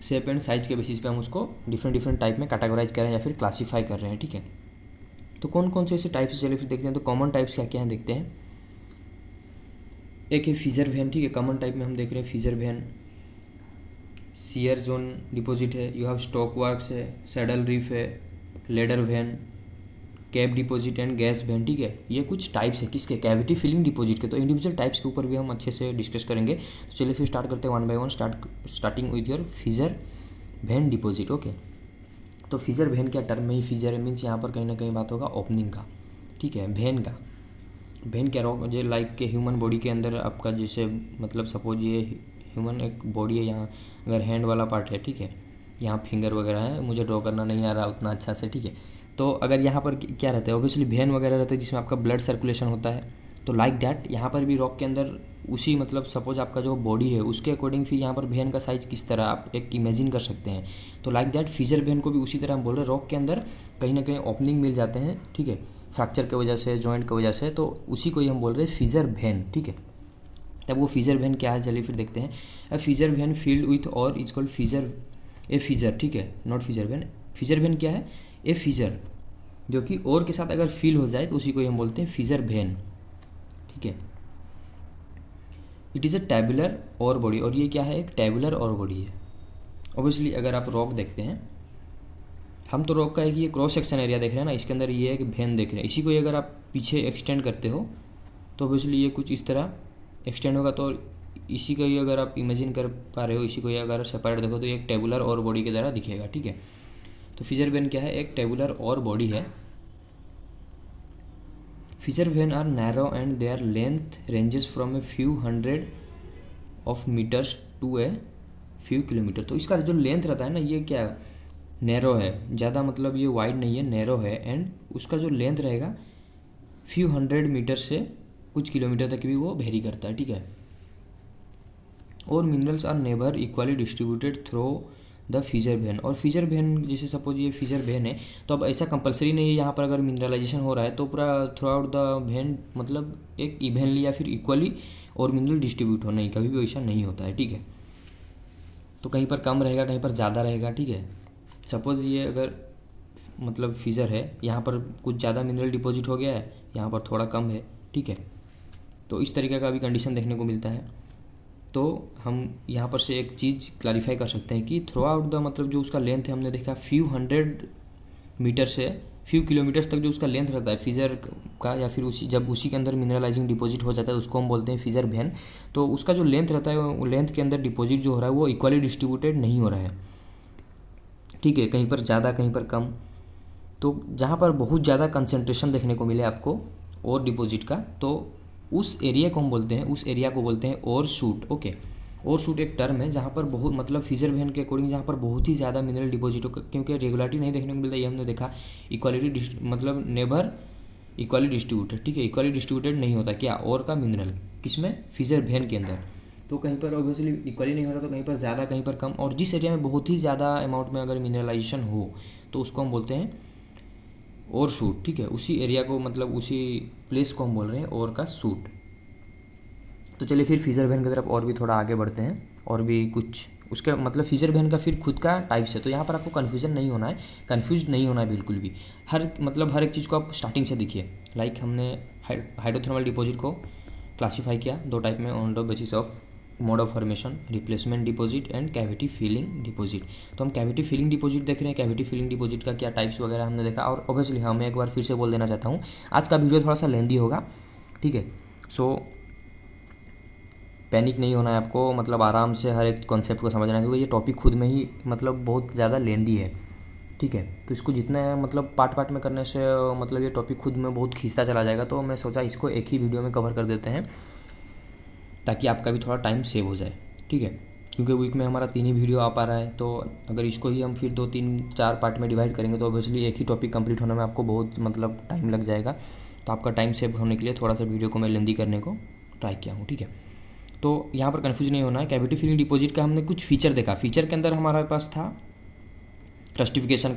Speaker 1: shape and size के बेसिस पे हम उसको डिफरेंट टाइप में कैटेगराइज कर रहे हैं या फिर क्लासीफाई कर रहे हैं, ठीक है। तो कौन कौन से ऐसे टाइप्स चलिए फिर देखते हैं। तो कॉमन टाइप्स क्या क्या हैं देखते हैं। एक है फीजर वैन, ठीक है। कॉमन टाइप में हम देख रहे हैं fissure vein, shear zone deposit है, यू हैव स्टॉक वर्क्स है, सैडल रीफ है, ladder vein, cap deposit and gash vein, ठीक है। ये कुछ टाइप्स है किसके, कैविटी फिलिंग डिपॉजिट के। तो इंडिविजुअल टाइप्स के ऊपर भी हम अच्छे से डिस्कस करेंगे। तो चलिए फिर स्टार्ट करते हैं one by one, starting with your fissure vein deposit, okay. तो फीजर वैन क्या टर्म में ही फीजर है, मीन्स यहाँ पर कहीं ना कहीं बात होगा ओपनिंग का, ठीक है। वैन का, वैन क्या रॉक जो लाइक के ह्यूमन बॉडी के अंदर आपका जैसे मतलब सपोज ये ह्यूमन एक बॉडी है, यहाँ अगर हैंड वाला पार्ट है, ठीक है, यहाँ फिंगर वगैरह है, मुझे ड्रॉ करना नहीं आ रहा उतना अच्छा से, ठीक है। तो अगर यहाँ पर क्या रहता है, ऑब्वियसली वेन वगैरह रहता है जिसमें आपका ब्लड सर्कुलेशन होता है। तो लाइक दैट यहाँ पर भी रॉक के अंदर उसी मतलब सपोज आपका जो बॉडी है उसके अकॉर्डिंग फिर यहाँ पर वेन का साइज किस तरह आप एक इमेजिन कर सकते हैं। तो लाइक दैट फीजर वेन को भी उसी तरह हम बोल रहे हैं, रॉक के अंदर कहीं ना कहीं ओपनिंग मिल जाते हैं, ठीक है, फ्रैक्चर की वजह से, जॉइंट की वजह से। तो उसी को ही हम बोल रहे हैं फीजर वेन, ठीक है। तब वो फीजर वेन क्या है चलिए फिर देखते हैं। अब फीजर वेन फील्ड विथ और इज कॉल्ड फीजर ए फीजर, ठीक है, नॉट फीजर वेन। फीजर वेन क्या है, ए फीजर जो कि और के साथ अगर फील हो जाए तो उसी को हम बोलते हैं फीजर वेन, ठीक है। इट इज़ अ टैबुलर और बॉडी, और ये क्या है, एक टैबुलर और बॉडी है। ऑब्वियसली अगर आप रॉक देखते हैं, हम तो रॉक का एक ये क्रॉस सेक्शन एरिया देख रहे हैं ना, इसके अंदर ये एक वेन देख रहे हैं। इसी को अगर आप पीछे एक्सटेंड करते हो तो ऑब्वियसली ये कुछ इस तरह एक्सटेंड होगा। तो इसी को ही अगर आप इमेजिन कर पा रहे हो, इसी को ही अगर सेपरेट देखो तो ये एक टेबुलर और बॉडी की तरह दिखेगा, ठीक है। तो फीजर वेन क्या है, एक टेबुलर और बॉडी है। Fissure vein are narrow and their length ranges from a few hundred of metres to a few kilometre. तो इसका जो लेंथ रहता है ना, ये क्या है, नैरो है, ज़्यादा मतलब ये वाइड नहीं है, नैरो है। एंड उसका जो लेंथ रहेगा फ्यू हंड्रेड मीटर से कुछ किलोमीटर तक भी वो वेरी करता है, ठीक है। और minerals are never equally distributed through the fissure vein. और फीजर वेन जैसे सपोज ये फीजर वेन है, तो अब ऐसा कंपलसरी नहीं है यहाँ पर अगर मिनरलाइजेशन हो रहा है तो पूरा थ्रू आउट द वेन मतलब एक इवेनली या फिर इक्वली और मिनरल डिस्ट्रीब्यूट हो, नहीं, कभी भी वैसा नहीं होता है, ठीक है। तो कहीं पर कम रहेगा, कहीं पर ज़्यादा रहेगा, ठीक है। सपोज ये अगर मतलब फीजर है, यहाँ पर कुछ ज़्यादा मिनरल डिपॉजिट हो गया है, यहाँ पर थोड़ा कम है, ठीक है। तो इस तरीके का भी कंडीशन देखने को मिलता है। तो हम यहाँ पर से एक चीज़ क्लैरिफाई कर सकते हैं कि थ्रू आउट द मतलब जो उसका लेंथ है, हमने देखा फ्यू हंड्रेड मीटर से फ्यू किलोमीटर्स तक जो उसका लेंथ रहता है फीजर का, या फिर जब उसी के अंदर मिनरलाइजिंग डिपॉजिट हो जाता है उसको हम बोलते हैं फीजर वेन। तो उसका जो लेंथ रहता है वो लेंथ के अंदर डिपॉजिट जो हो रहा है वो इक्वली डिस्ट्रीब्यूटेड नहीं हो रहा है, ठीक है, कहीं पर ज़्यादा कहीं पर कम। तो जहाँ पर बहुत ज़्यादा कंसंट्रेशन देखने को मिले आपको और डिपॉजिट का, तो उस एरिया को हम बोलते हैं, उस एरिया को बोलते हैं और शूट, ओके। और शूट एक टर्म है जहाँ पर बहुत मतलब फीजर वेन के अकॉर्डिंग जहाँ पर बहुत ही ज़्यादा मिनरल डिपॉजिट हो, क्योंकि रेगुलरिटी नहीं देखने को मिलता, ये हमने देखा। इक्वालिटी मतलब नेवर इक्वली डिस्ट्रीब्यूटेड, ठीक है, इक्वली डिस्ट्रीब्यूटेड नहीं होता क्या, और का मिनरल किसमें, फीजर वेन के अंदर। तो कहीं पर ऑब्वियसली इक्वली नहीं हो रहा, तो कहीं पर ज़्यादा कहीं पर कम। और जिस एरिया में बहुत ही ज़्यादा अमाउंट में अगर मिनरलाइजेशन हो तो उसको हम बोलते हैं और सूट, ठीक है, उसी एरिया को मतलब उसी प्लेस को हम बोल रहे हैं और का सूट। तो चलिए फिर फिजर वैन की तरफ और भी थोड़ा आगे बढ़ते हैं, और भी कुछ उसके मतलब फिजर वैन का फिर खुद का टाइप्स है। तो यहाँ पर आपको कन्फ्यूजन नहीं होना है, कन्फ्यूज नहीं होना है बिल्कुल भी। हर एक चीज़ को आप स्टार्टिंग से देखिए। लाइक हमने हाइड्रोथर्मल डिपॉजिट को क्लासीफाई किया दो टाइप में on the basis of mode of formation, replacement deposit and cavity filling deposit. तो हम कैविटी फिलिंग डिपॉजिट देख रहे हैं। कैविटी फिलिंग डिपॉजिट का क्या टाइप्स वगैरह हमने देखा। और ऑब्वियसली हाँ, मैं एक बार फिर से बोल देना चाहता हूँ, आज का वीडियो थोड़ा सा लेंदी होगा, ठीक है। सो पैनिक नहीं होना है आपको, मतलब आराम से हर एक कॉन्सेप्ट को समझना है, क्योंकि ये टॉपिक खुद में ही मतलब बहुत ज़्यादा लेंदी है, ठीक है। तो इसको जितना मतलब पार्ट पार्ट में करने से मतलब ये टॉपिक खुद में बहुत खींचता चला जाएगा। तो मैं सोचा इसको एक ही वीडियो में कवर कर देते हैं, ताकि आपका भी थोड़ा टाइम सेव हो जाए, ठीक है। क्योंकि वीक में हमारा 3 ही वीडियो आ पा रहा है, तो अगर इसको ही हम फिर 2 3 4 पार्ट में डिवाइड करेंगे तो ऑब्वियसली एक ही टॉपिक कंप्लीट होने में आपको बहुत मतलब टाइम लग जाएगा। तो आपका टाइम सेव होने के लिए थोड़ा सा वीडियो को मैं लेंदी करने को ट्राई किया हूँ, ठीक है। तो यहाँ पर कन्फ्यूज नहीं होना है। कैविटी फिलिंग डिपॉजिट का हमने कुछ फीचर देखा। फीचर के अंदर हमारे पास था क्रस्टिफिकेशन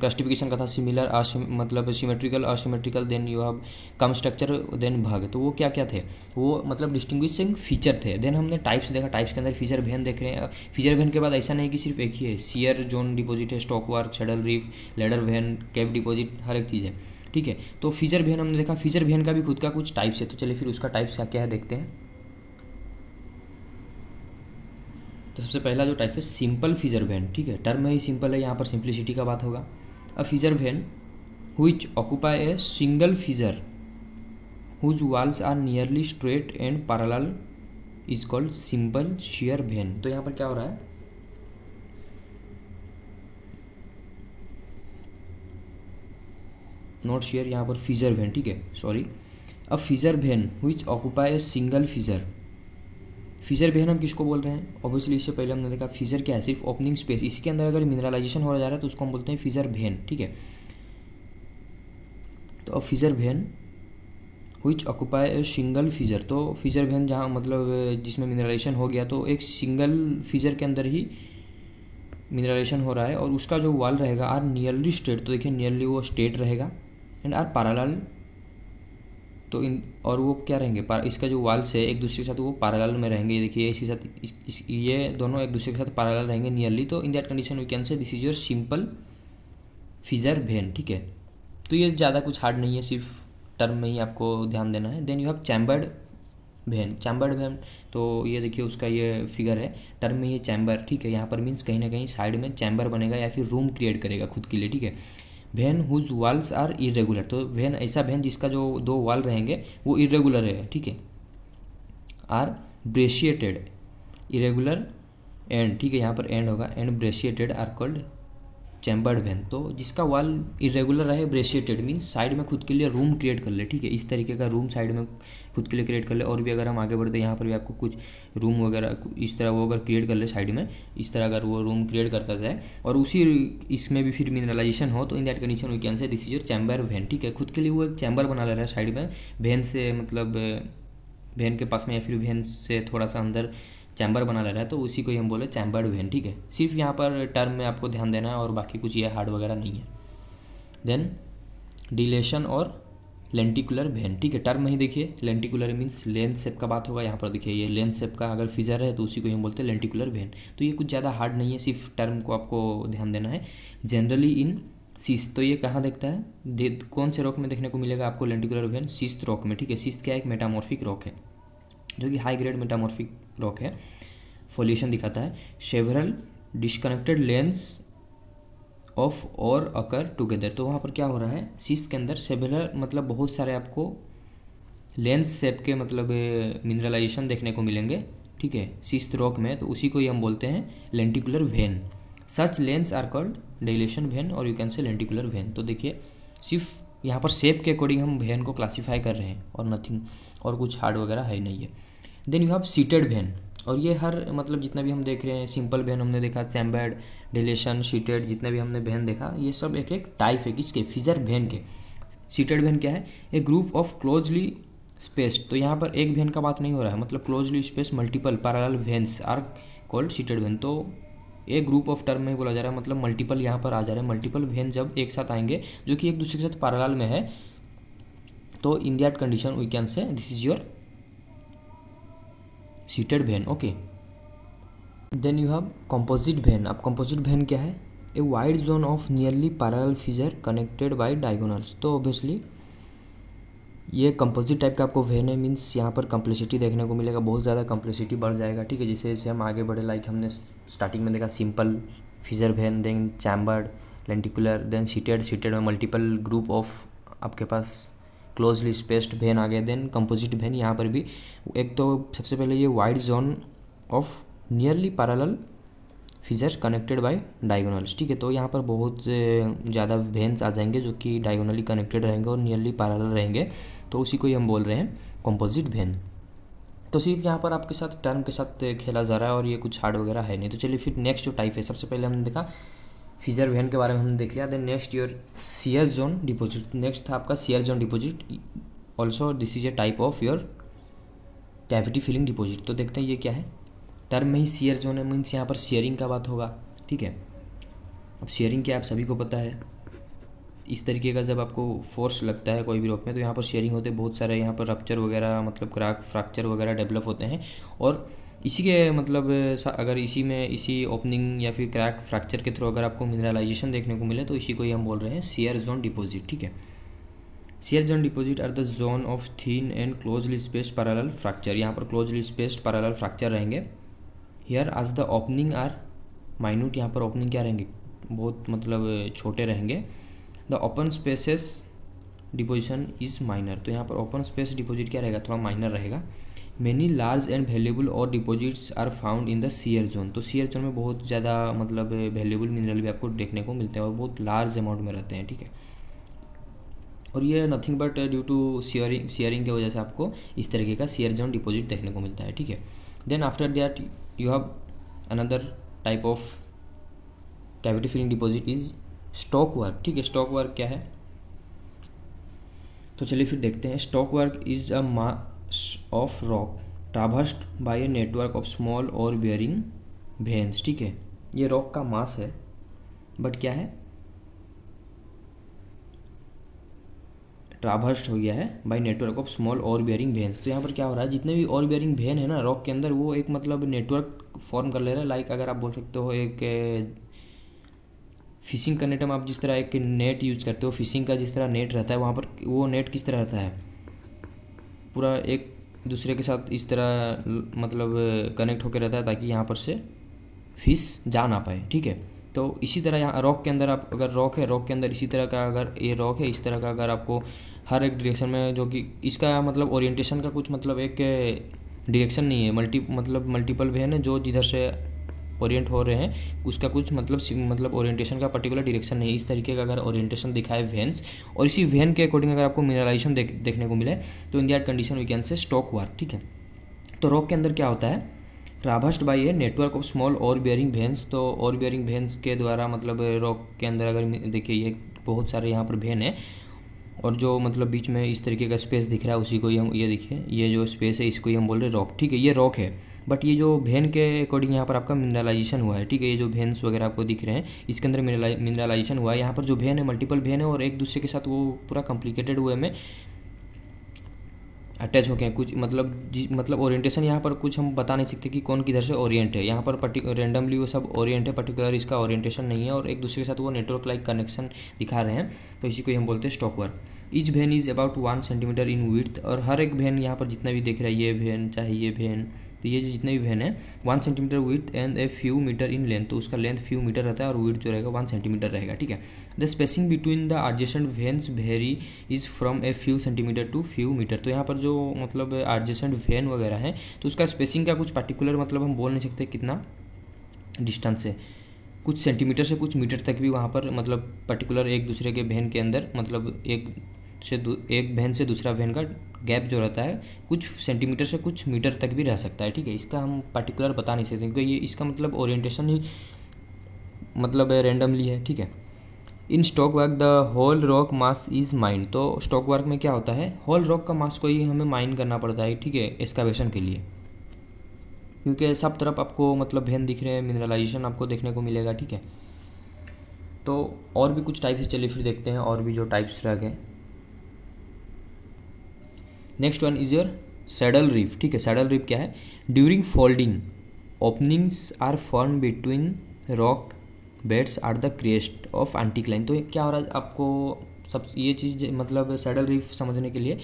Speaker 1: का था सिमिलर मतलब symmetrical asymmetrical, then you have comb structure, then vug. तो वो क्या क्या थे, वो मतलब डिस्टिंग्विशिंग फीचर थे। देन हमने टाइप्स देखा। टाइप्स के अंदर फीचर वैन देख रहे हैं। फीचर वैन के बाद ऐसा नहीं कि सिर्फ एक ही है, शियर जोन डिपॉजिट है, stockwork, saddle reef, ladder vein, cave deposit, हर एक चीज़ है, ठीक है। तो फीचर वैन हमने देखा। फीचर वैन का भी खुद का कुछ टाइप्स है। तो चलिए फिर उसका टाइप्स क्या क्या है देखते हैं। तो सबसे पहला जो टाइप है सिंपल फिजर वैन, ठीक है, टर्म में ही सिंपल है, यहाँ पर सिंप्लिसिटी का बात होगा। अ फिजर van which occupy a single fissure whose walls are nearly straight and parallel is called simple shear vein। तो यहाँ पर क्या हो रहा है, नॉट शेयर, यहाँ पर फिजर वेन, ठीक है, सॉरी। अब fissure vein which occupy a single fissure. Fissure vein हम किसको बोल रहे हैं, ऑब्वियसली इससे पहले हमने देखा फिजर क्या है, सिर्फ ओपनिंग स्पेस। इसके अंदर अगर मिनरलाइजेशन हो जा रहा है तो उसको हम बोलते हैं फिजर वेन, ठीक है। तो अब fissure vein which occupy a single fissure, तो फिजर वेन जहाँ मतलब जिसमें मिनरलाइजेशन हो गया, तो एक सिंगल फिजर के अंदर ही मिनरलाइजेशन हो रहा है, और उसका जो वॉल रहेगा आर नियरली स्ट्रेट। तो देखिए नियरली वो स्ट्रेट रहेगा, एंड आर पैरेलल। तो इन और वो क्या रहेंगे, इसका जो वॉल्स है एक दूसरे के साथ वो पैरेलल में रहेंगे। ये देखिए इसके साथ ये दोनों एक दूसरे के साथ पैरेलल रहेंगे नियरली। तो in that condition we can say this is your simple fissure vein, ठीक है। तो ये ज़्यादा कुछ हार्ड नहीं है, सिर्फ टर्म में ही आपको ध्यान देना है। Then you have chambered vein. Chambered vein, तो ये देखिए उसका ये फिगर है, टर्म में ये चैम्बर, ठीक है। यहाँ पर मीन्स कहीं ना कहीं साइड में चैम्बर बनेगा या फिर रूम क्रिएट करेगा खुद के लिए, ठीक है। Vein whose walls are irregular, तो वेन ऐसा वेन जिसका जो 2 वॉल रहेंगे वो इरेगुलर है, ठीक है। आर ब्रेशिएटेड, इरेगुलर एंड, ठीक है, यहाँ पर एंड होगा, and brecciated are called chambered vein. तो जिसका वॉल इरेगुलर रहे, ब्रेशिएटेड मीन्स साइड में खुद के लिए रूम क्रिएट कर ले, ठीक है। इस तरीके का रूम साइड में खुद के लिए क्रिएट कर ले। और भी अगर हम आगे बढ़ते हैं, यहाँ पर भी आपको कुछ रूम वगैरह इस तरह वो अगर क्रिएट कर ले साइड में, इस तरह अगर वो रूम क्रिएट करता जाए, और उसी इसमें भी फिर मिनरलाइजेशन हो, तो in that condition we can say this is your chamber vein, ठीक है। खुद के लिए वो एक चैम्बर बना ले रहा है साइड में, वेन से मतलब वेन के पास में या फिर वेन से थोड़ा सा अंदर चैम्बर बना ले रहा है, तो उसी को ही हम बोले चैम्बर्ड वेन, ठीक है। सिर्फ यहाँ पर टर्म में आपको ध्यान देना है, और बाकी कुछ ये हार्ड वगैरह नहीं है। देन डिलेशन और लेंटिकुलर वेन, ठीक है। टर्म में ही देखिए लेंटिकुलर मीन्स लेंथ शेप का बात होगा। यहाँ पर देखिए ये लेंथ शेप का अगर फिजर है तो उसी को हम बोलते हैं लेंटिकुलर वेन। तो ये कुछ ज़्यादा हार्ड नहीं है, सिर्फ टर्म को आपको ध्यान देना है। जनरली इन सिस्ट, तो ये कहाँ देखता है, कौन से रॉक में देखने को मिलेगा आपको लेंटिकुलर वेन, सिस्ट रॉक में, ठीक है। सिस्ट क्या है, एक मेटामॉर्फिक रॉक है, जो कि हाई ग्रेड मेटामॉर्फिक रॉक है। फॉल्यूशन दिखाता है, सेवरल डिस्कनेक्टेड लेंस ऑफ और अकर टुगेदर। तो वहाँ पर क्या हो रहा है, सिस्ट के अंदर सेवरल मतलब बहुत सारे आपको लेंस शेप के मतलब मिनरलाइजेशन देखने को मिलेंगे, ठीक है, सिस्ट रॉक में। तो उसी को ही हम बोलते हैं lenticular vein. Such lens are called dilation vein, और you can say lenticular vein. तो देखिए सिर्फ यहाँ पर शेप के अकॉर्डिंग हम वेन को क्लासीफाई कर रहे हैं, और नथिंग, और कुछ हार्ड वगैरह है नहीं है। Then you have sheeted vein, और ये हर मतलब जितना भी हम देख रहे हैं, सिंपल वेन हमने देखा, चैम्बर्ड, डिलेशन, सीटेड, जितने भी हमने वेन देखा, ये सब एक एक टाइप है किसके, फिजर वेन के। सीटेड वेन क्या है, ए ग्रुप ऑफ क्लोजली स्पेस्ड। तो यहाँ पर एक वेन का बात नहीं हो रहा है, मतलब closely space multiple parallel veins are called sheeted vein. तो एक ग्रुप ऑफ टर्म में बोला जा रहा है, मतलब मल्टीपल यहाँ पर आ जा रहे हैं, मल्टीपल वेन जब एक साथ आएंगे जो कि एक दूसरे के साथ पैरेलल में है, तो in that condition we can say this is your sheeted vein. Okay, then you have composite vein. अब कंपोजिट वेन क्या है? A wide zone of nearly parallel fissure connected by diagonals. तो ऑब्वियसली ये कंपोजिट टाइप का आपको वेन है, मीन्स यहाँ पर कम्प्लेक्सिटी देखने को मिलेगा, बहुत ज़्यादा कम्प्लेक्सिटी बढ़ जाएगा, ठीक है। जैसे जैसे हम आगे बढ़े, लाइक हमने स्टार्टिंग में देखा simple fissure vein, then chambered, lenticular, then sheeted में मल्टीपल ग्रुप ऑफ आपके पास क्लोजली स्पेस्ड वेन आ गए, देन कंपोजिट वेन। यहाँ पर भी एक तो सबसे पहले ये wide zone of nearly parallel fissures connected by diagonals, ठीक है। तो यहाँ पर बहुत ज़्यादा वेन्स आ जाएंगे जो कि डायगोनली कनेक्टेड रहेंगे और नियरली पैरेलल रहेंगे, तो उसी को ही हम बोल रहे हैं कंपोजिट वेन। तो सिर्फ यहाँ पर आपके साथ टर्म के साथ खेला जा रहा है और ये कुछ हार्ड वगैरह है नहीं। तो चलिए फिर नेक्स्ट जो टाइप है, सबसे पहले हमने देखा फिजर वेन के बारे में हमने देख लिया, then next your shear zone deposit. Next था आपका shear zone deposit, also this is a type of your cavity filling deposit. तो देखते हैं ये क्या है। टर्म में ही शियर जोन है, मीन्स यहाँ पर शेयरिंग का बात होगा, ठीक है। अब शेयरिंग क्या आप सभी को पता है, इस तरीके का जब आपको फोर्स लगता है कोई भी रॉक में तो यहाँ पर शेयरिंग होते हैं, बहुत सारे यहाँ पर रप्चर वगैरह, मतलब क्रैक फ्रैक्चर वगैरह डेवलप होते हैं। और इसी के मतलब अगर इसी में इसी ओपनिंग या फिर क्रैक फ्रैक्चर के थ्रू अगर आपको मिनरलाइजेशन देखने को मिले तो इसी को ही हम बोल रहे हैं शियर जोन डिपॉजिट, ठीक है। Shear zone deposit are the zone of thin and closely spaced parallel fracture. यहाँ पर क्लोजली स्पेस्ड पैरेलल फ्रैक्चर रहेंगे। Here as the opening are minute, यहाँ पर ओपनिंग क्या रहेंगे, बहुत मतलब छोटे रहेंगे। The open spaces deposition is minor, तो यहाँ पर ओपन स्पेस डिपॉजिट क्या रहेगा, थोड़ा माइनर रहेगा। Many large and valuable ore deposits are found in the shear zone. तो शियर जोन में बहुत ज़्यादा मतलब वैल्यूएबल मिनरल भी आपको देखने को मिलते हैं और बहुत लार्ज अमाउंट में रहते हैं, ठीक है। और ये nothing but due to shearing की वजह से आपको इस तरीके का शियर जोन डिपॉजिट देखने को मिलता है, ठीक है। Then after that you have another type of cavity filling deposit is stock work, ठीक है। स्टॉक वर्क क्या है, तो चलिए फिर देखते हैं। Stockwork is a mass of rock traversed by a network of small ore bearing veins, ठीक है। ये रॉक का मास है, बट क्या है, ट्रावर्स्ड हो गया है bye network of small ore bearing veins. तो यहाँ पर क्या हो रहा है, जितने भी और बेयरिंग वेन है ना रॉक के अंदर, वो एक मतलब नेटवर्क फॉर्म कर ले रहा है। लाइक अगर आप बोल सकते हो एक फिशिंग करने टाइम आप जिस तरह एक नेट यूज करते हो, फिशिंग का जिस तरह नेट रहता है, वहाँ पर वो नेट किस तरह रहता है, पूरा एक दूसरे के साथ इस तरह मतलब कनेक्ट होकर रहता है ताकि यहाँ पर से फिश जा ना पाए, ठीक है। तो इसी तरह यहाँ रॉक के अंदर आप अगर रॉक है, रॉक के अंदर इसी तरह का अगर ये रॉक है, इस तरह का अगर आपको हर एक डायरेक्शन में, जो कि इसका मतलब ओरिएंटेशन का कुछ मतलब एक डायरेक्शन नहीं है, मल्टीपल वेन है जो जिधर से ओरिएंट हो रहे हैं उसका कुछ मतलब ओरिएंटेशन का पर्टिकुलर डायरेक्शन नहीं है। इस तरीके का अगर ओरिएंटेशन दिखाए वेन्स और इसी वेन के अकॉर्डिंग अगर आपको मिनरलाइजेशन देखने को मिले तो in that condition we can say stock work, ठीक है। तो रॉक के अंदर क्या होता है, traversed by a network of small ore bearing veins. तो और बेयरिंग वेन्स के द्वारा मतलब रॉक के अंदर अगर देखिए ये बहुत सारे यहाँ पर वेन है और जो मतलब बीच में इस तरीके का स्पेस दिख रहा है उसी को ही हम, ये देखिए ये जो स्पेस है इसको ही हम बोल रहे हैं रॉक, ठीक है। ये रॉक है, बट ये जो वेन के अकॉर्डिंग यहाँ पर आपका मिनरलाइजेशन हुआ है, ठीक है। ये जो वेन्स वगैरह आपको दिख रहे हैं इसके अंदर मिनरलाइजेशन हुआ है। यहाँ पर जो वेन है मल्टीपल वेन है और एक दूसरे के साथ वो पूरा कॉम्प्लिकेटेड वे में अटैच हो गए कुछ मतलब ओरिएंटेशन यहाँ पर कुछ हम बता नहीं सकते कि कौन किधर से ओरिएंट है। यहाँ पर रेंडमली वो सब ओरिएंट है, पर्टिकुलर इसका ओरिएंटेशन नहीं है और एक दूसरे के साथ वो नेटवर्क लाइक कनेक्शन दिखा रहे हैं, तो इसी को हम बोलते हैं stock work. Each when is about 1 centimetre in width, और हर एक वेन यहाँ पर जितना भी देख रहा है ये वेन चाहे ये वेन, तो ये जो जितने भी वेन है 1 centimetre width and a few metre in length, तो उसका लेंथ फ्यू मीटर रहता है और विड्थ जो रहेगा 1 सेंटीमीटर रहेगा, ठीक है। The spacing between the adjacent veins vary is from a few centimetre to few metre. तो यहाँ पर जो मतलब एडजेसेंट वेन वगैरह है तो उसका स्पेसिंग का कुछ पर्टिकुलर मतलब हम बोल नहीं सकते कितना डिस्टेंस है, कुछ सेंटीमीटर से कुछ मीटर तक भी वहाँ पर मतलब पर्टिकुलर एक दूसरे के वेन के अंदर मतलब एक वेन से दूसरा वेन का गैप जो रहता है कुछ सेंटीमीटर से कुछ मीटर तक भी रह सकता है, ठीक है। इसका हम पर्टिकुलर बता नहीं सकते क्योंकि ये इसका मतलब ओरिएंटेशन ही मतलब रेंडमली है, ठीक है। In stock work the whole rock mass is mined. तो स्टॉक वर्क में क्या होता है, होल रॉक का मास को ही हमें माइन करना पड़ता है, ठीक है, एक्सकावेशन के लिए। क्योंकि सब तरफ आपको मतलब वेन दिख रहे हैं, मिनरलाइजेशन आपको देखने को मिलेगा, ठीक है। तो और भी कुछ टाइप्स, चलिए फिर देखते हैं और भी जो टाइप्स रह गए। Next one is your saddle reef, ठीक है। सैडल रीफ क्या है? During folding openings are form between rock beds or the crest of anticline. तो क्या हो रहा है आपको, सब ये चीज़ मतलब सैडल रीफ समझने के लिए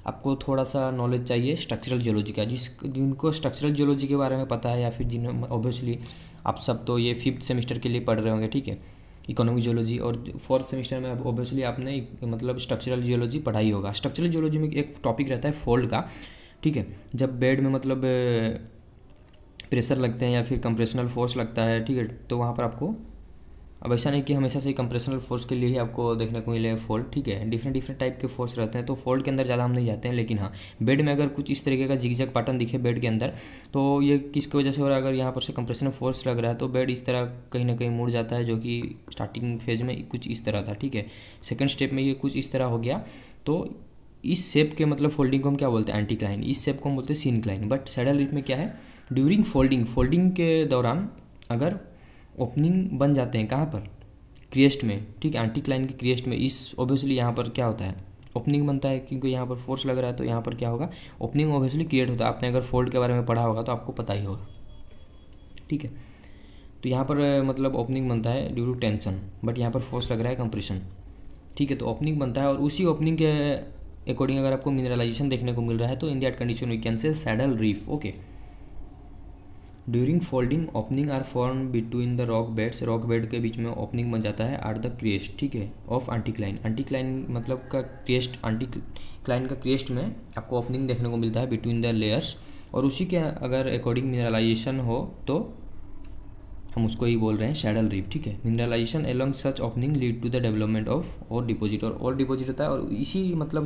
Speaker 1: आपको थोड़ा सा नॉलेज चाहिए स्ट्रक्चरल जियोलॉजी का। जिनको स्ट्रक्चरल जियोलॉजी के बारे में पता है, या फिर जिन ऑब्वियसली आप सब तो ये 5th सेमेस्टर के लिए पढ़ रहे होंगे, ठीक है, इकोनॉमिक जियोलॉजी, और 4th सेमेस्टर में ऑब्वियसली आपने मतलब स्ट्रक्चरल जियोलॉजी पढ़ाई होगा। स्ट्रक्चरल जियोलॉजी में एक टॉपिक रहता है फोल्ड का, ठीक है। जब बेड में मतलब प्रेशर लगते हैं या फिर कंप्रेशनल फोर्स लगता है, ठीक है, तो वहाँ पर आपको, अब ऐसा नहीं कि हमेशा से कंप्रेशनल फोर्स के लिए ही आपको देखने को मिले फोल्ड, ठीक है, डिफरेंट डिफरेंट टाइप के फोर्स रहते हैं, तो फोल्ड के अंदर ज़्यादा हम नहीं जाते हैं। लेकिन हाँ, बेड में अगर कुछ इस तरीके का जिगजैग पैटर्न दिखे बेड के अंदर, तो ये किसकी वजह से हो रहा है? अगर यहाँ पर से कंप्रेशनल फोर्स लग रहा है तो बेड इस तरह कहीं ना कहीं मुड़ जाता है, जो कि स्टार्टिंग फेज में कुछ इस तरह था, ठीक है। सेकेंड स्टेप में ये कुछ इस तरह हो गया, तो इस शेप के मतलब फोल्डिंग को हम क्या बोलते हैं? एंटीक्लाइन। इस शेप को हम बोलते हैं सिनक्लाइन। बट सैडल रीफ में क्या है? ड्यूरिंग फोल्डिंग के दौरान अगर ओपनिंग बन जाते हैं, कहाँ पर? क्रिएस्ट में, ठीक है, एंटीक्लाइन की क्रिएस्ट में। इस ऑब्वियसली यहाँ पर क्या होता है? ओपनिंग बनता है, क्योंकि यहाँ पर फोर्स लग रहा है, तो यहाँ पर क्या होगा? ओपनिंग ऑब्वियसली क्रिएट होता है। आपने अगर फोल्ड के बारे में पढ़ा होगा तो आपको पता ही होगा, ठीक है। तो यहाँ पर मतलब ओपनिंग बनता है ड्यू टू टेंशन, बट यहाँ पर फोर्स लग रहा है कंप्रेशन, ठीक है। तो ओपनिंग बनता है, और उसी ओपनिंग के अकॉर्डिंग अगर आपको मिनरलाइजेशन देखने को मिल रहा है, तो in that condition we can say saddle reef, okay. During folding opening are form between the rock beds. Rock bed के बीच में ओपनिंग बन जाता है एट द क्रेस्ट, ठीक है, ऑफ एंटीक्लाइन। एंटीक्लाइन मतलब का क्रेस्ट, एंटीक्लाइन का क्रेस्ट में आपको ओपनिंग देखने को मिलता है बिटवीन द लेयर्स, और उसी के अगर अकॉर्डिंग मिनरलाइजेशन हो तो हम उसको ही बोल रहे हैं सैडल रीफ, ठीक है। Mineralization along such opening lead to the development of ore deposit, और ओर डिपोजिट होता है, और इसी मतलब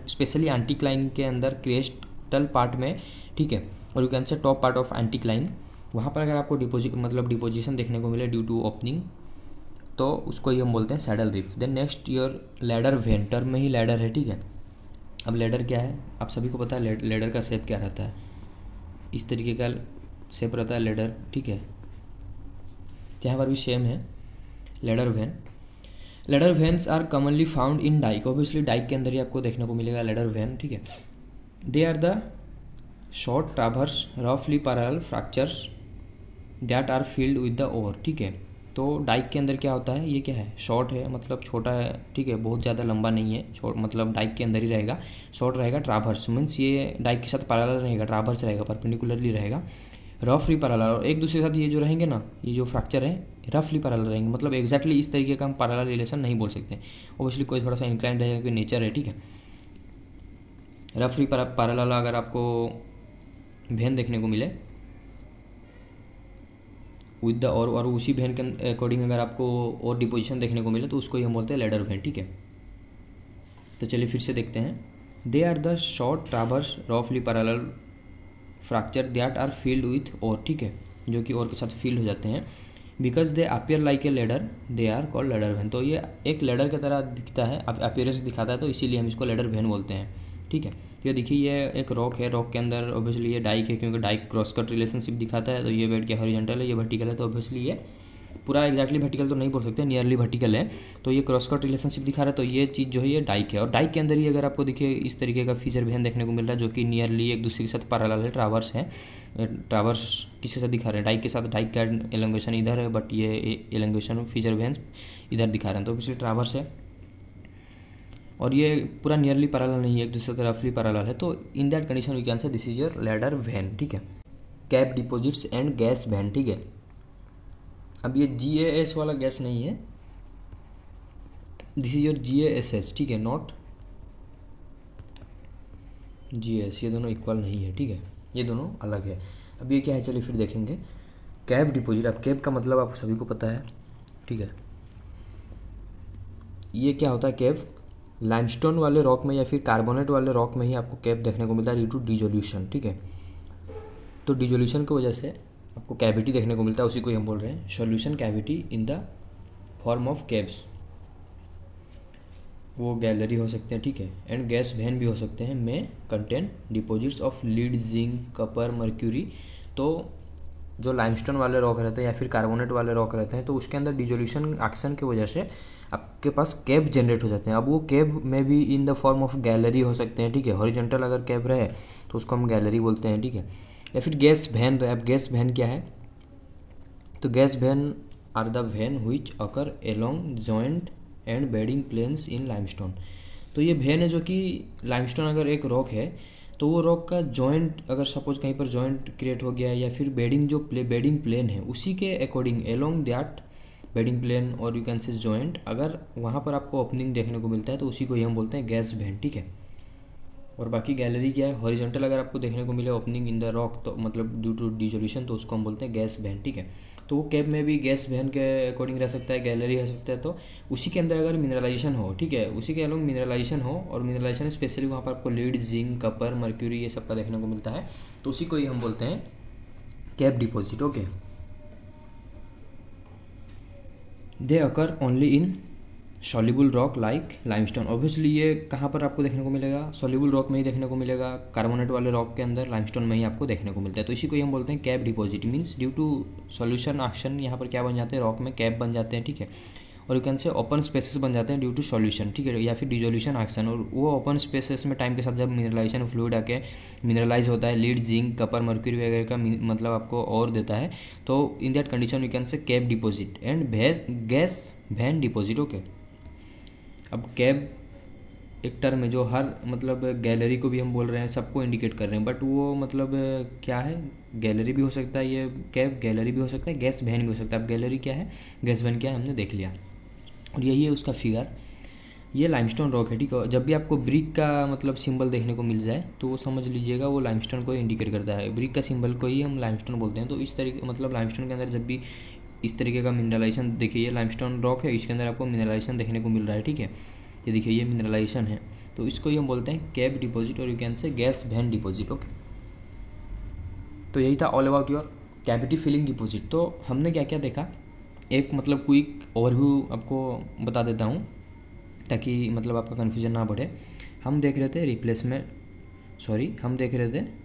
Speaker 1: स्पेशली एंटीक्लाइन के अंदर क्रेस्टल पार्ट में, ठीक है, और यू कैन से टॉप पार्ट ऑफ एंटीक्लाइन, वहाँ पर अगर आपको डिपोजिशन देखने को मिले ड्यू टू ओपनिंग, तो उसको ही हम बोलते हैं saddle reef. Then next your ladder vein. Term में ही लैडर है, ठीक है। अब लैडर क्या है? आप सभी को पता है लैडर का शेप क्या रहता है। इस तरीके का शेप रहता है लैडर, ठीक है। यहाँ पर भी सेम है ladder vein. Ladder veins are commonly found in dyke. Obviously dyke के अंदर ही आपको देखने को मिलेगा लैडर वेन, ठीक है। They are the short transverse रफली parallel fractures that are filled with the ore, ठीक है। तो डाइक के अंदर क्या होता है? ये क्या है? शॉर्ट है, मतलब छोटा है, ठीक है, बहुत ज़्यादा लंबा नहीं है, मतलब डाइक के अंदर ही रहेगा, शॉर्ट रहेगा। ट्रावर्स मीन्स ये डाइक के साथ पैरेलल रहेगा, ट्रावर्स रहेगा, परपेंडिकुलरली रहेगा। रफली पैरेलल, और एक दूसरे के साथ ये जो रहेंगे ना, ये जो फ्रैक्चर है रफली पैरेलल रहेंगे, मतलब एग्जैक्टली इस तरीके का हम पैरेलल रिलेशन नहीं बोल सकते। ऑब्वियसली कोई थोड़ा सा इंक्लाइन रहेगा, कोई नेचर है, ठीक है। रफली पैरेलल अगर आपको वेन देखने को मिले विद द, और उसी वेन के अकॉर्डिंग अगर आपको और डिपोजिशन देखने को मिले, तो उसको ही हम बोलते हैं लैडर वेन, ठीक है। तो चलिए फिर से देखते हैं। They are the short transverse रफली parallel fracture that are filled with ore, ठीक है, जो कि और के साथ फील्ड हो जाते हैं। Because they appear like a ladder they are called ladder vein. तो ये एक लेडर की तरह दिखता है, अपीयरेंस दिखाता है, तो इसीलिए हम इसको लेडर वेन बोलते हैं, ठीक है। ये देखिए, ये एक रॉक है, रॉक के अंदर ऑब्वियसली ये डाइक है, क्योंकि डाइक क्रॉस कट रिलेशनशिप दिखाता है। तो ये बेड क्या हॉरिजॉन्टल है, ये वर्टिकल है, तो ऑब्वियसली ये पूरा एग्जैक्टली वर्टिकल तो नहीं बोल सकते, नियरली वर्टिकल है, तो ये क्रॉस कट रिलेशनशिप दिखा रहा है। तो ये चीज़ जो है ये डाइक है, और डाइक के अंदर ही अगर आपको देखिए इस तरीके का फीचर वेन देखने को मिल रहा है, जो कि नियरली एक दूसरे के साथ पैरेलल है, ट्रावर्स है। ट्रावर्स किसके साथ दिखा रहे हैं? डाइक के साथ। डाइक का एलोंगेशन इधर है, बट ये एलोंगेशन फीचर वेन्स इधर दिखा रहे हैं, तो ऑब्वियसली ट्रावर्स है, और ये पूरा नियरली पैरेलल नहीं है, एक दूसरे से रफली पैरेलल है। तो in that condition we can say this is your ladder vein, ठीक है। Cap deposits and gash vein, ठीक है। अब ये GAS वाला गैस नहीं है, दिस इज योर GASH, ठीक है, नॉट GS। ये दोनों इक्वल नहीं है, ठीक है, ये दोनों अलग है। अब ये क्या है, चलिए फिर देखेंगे। कैप डिपॉजिट, अब कैप का मतलब आप सभी को पता है, ठीक है। ये क्या होता है कैप? लाइमस्टोन वाले रॉक में या फिर कार्बोनेट वाले रॉक में ही आपको कैप देखने को मिलता है ड्यू टू डिजोल्यूशन, ठीक है। तो डिजोल्यूशन की वजह से आपको कैविटी देखने को मिलता है, उसी को हम बोल रहे हैं solution cavity in the form of caves. वो गैलरी हो सकते हैं, ठीक है, एंड गैस वैन भी हो सकते हैं, may contain deposits of lead, zinc, copper, mercury, तो जो लाइमस्टोन वाले रॉक रहते हैं या फिर कार्बोनेट वाले रॉक रहते हैं तो उसके अंदर डिजोल्यूशन एक्शन की वजह से आपके पास केव जनरेट हो जाते हैं। अब वो केव में भी in the form of gallery हो सकते हैं, ठीक है। हॉरिजॉन्टल अगर केव रहे तो उसको हम गैलरी बोलते हैं, ठीक है। या फिर गैस वैन रहे। अब गैस वैन क्या है, तो gash vein are the vein which occur along joint and bedding planes in limestone. तो ये वैन है जो कि लाइमस्टोन अगर एक रॉक है तो वो रॉक का जॉइंट अगर सपोज कहीं पर जॉइंट क्रिएट हो गया या फिर बेडिंग जो बेडिंग प्लेन है उसी के according along that bedding plane और यू कैन से जॉइंट, अगर वहाँ पर आपको ओपनिंग देखने को मिलता है तो उसी को ही हम बोलते हैं गैस वैन, ठीक है। और बाकी गैलरी क्या है, हॉरिजॉन्टल अगर आपको देखने को मिले ओपनिंग इन द रॉक तो मतलब ड्यू टू डिसोल्यूशन तो उसको हम बोलते हैं गैस वैन, ठीक है। तो वो केव में भी गैस वैन के अकॉर्डिंग रह सकता है, गैलरी रह सकता है। तो उसी के अंदर अगर मिनरलाइजेशन हो, ठीक है, उसी के अलोंग मिनरलाइजेशन हो और मिनरलाइजेशन स्पेशली वहाँ पर आपको लीड, जिंक, कपर, मर्क्यूरी ये सब का देखने को मिलता है तो उसी को ही हम बोलते हैं cave deposit, okay. They occur only in soluble rock like limestone. Obviously ये कहाँ पर आपको देखने को मिलेगा, सॉल्युबल रॉक में ही देखने को मिलेगा, कार्बोनेट वाले रॉक के अंदर लाइमस्टोन में ही आपको देखने को मिलता है। तो इसी को ही हम बोलते हैं cap deposit. Means due to solution action यहाँ पर क्या बन जाते हैं, रॉक में कैप बन जाते हैं, ठीक है। और यू कैन से ओपन स्पेसेस बन जाते हैं ड्यू टू सॉल्यूशन, ठीक है, या फिर डिजोल्यूशन एक्शन। और वो ओपन स्पेसेस में टाइम के साथ जब मिनरलाइजेशन फ्लूइड आके मिनरलाइज होता है, लीड, जिंक, कपर, मर्क्यूरी वगैरह का मतलब आपको और देता है, तो in that condition you can say cap deposit and gash vein deposit, okay. अब कैब एक टर्म है जो हर मतलब गैलरी को भी हम बोल रहे हैं, सबको इंडिकेट कर रहे हैं, बट वो मतलब क्या है, गैलरी भी हो सकता है, ये कैब गैलरी भी हो सकता है, गैस वैन भी हो सकता है। अब गैलरी क्या है, गैस वैन क्या है, हमने देख लिया। और यही है उसका फिगर। ये लाइमस्टोन रॉक है, ठीक है। जब भी आपको ब्रिक का मतलब सिंबल देखने को मिल जाए तो वो समझ लीजिएगा वो लाइमस्टोन को इंडिकेट करता है। ब्रिक का सिंबल को ही हम लाइमस्टोन बोलते हैं। तो इस तरीके मतलब लाइमस्टोन के अंदर जब भी इस तरीके का मिनरलाइजेशन, देखिए ये लाइमस्टोन रॉक है, इसके अंदर आपको मिनरलाइजेशन देखने को मिल रहा है, ठीक है। ये देखिए ये मिनरलाइजेशन है, तो इसको ही हम बोलते हैं कैप डिपॉजिट और you can say gash vein deposit, okay. तो यही था all about your cavity filling deposit. तो हमने क्या क्या देखा, एक मतलब क्विक ओवरव्यू आपको बता देता हूँ ताकि मतलब आपका कन्फ्यूजन ना बढ़े। हम देख रहे थे हम देख रहे थे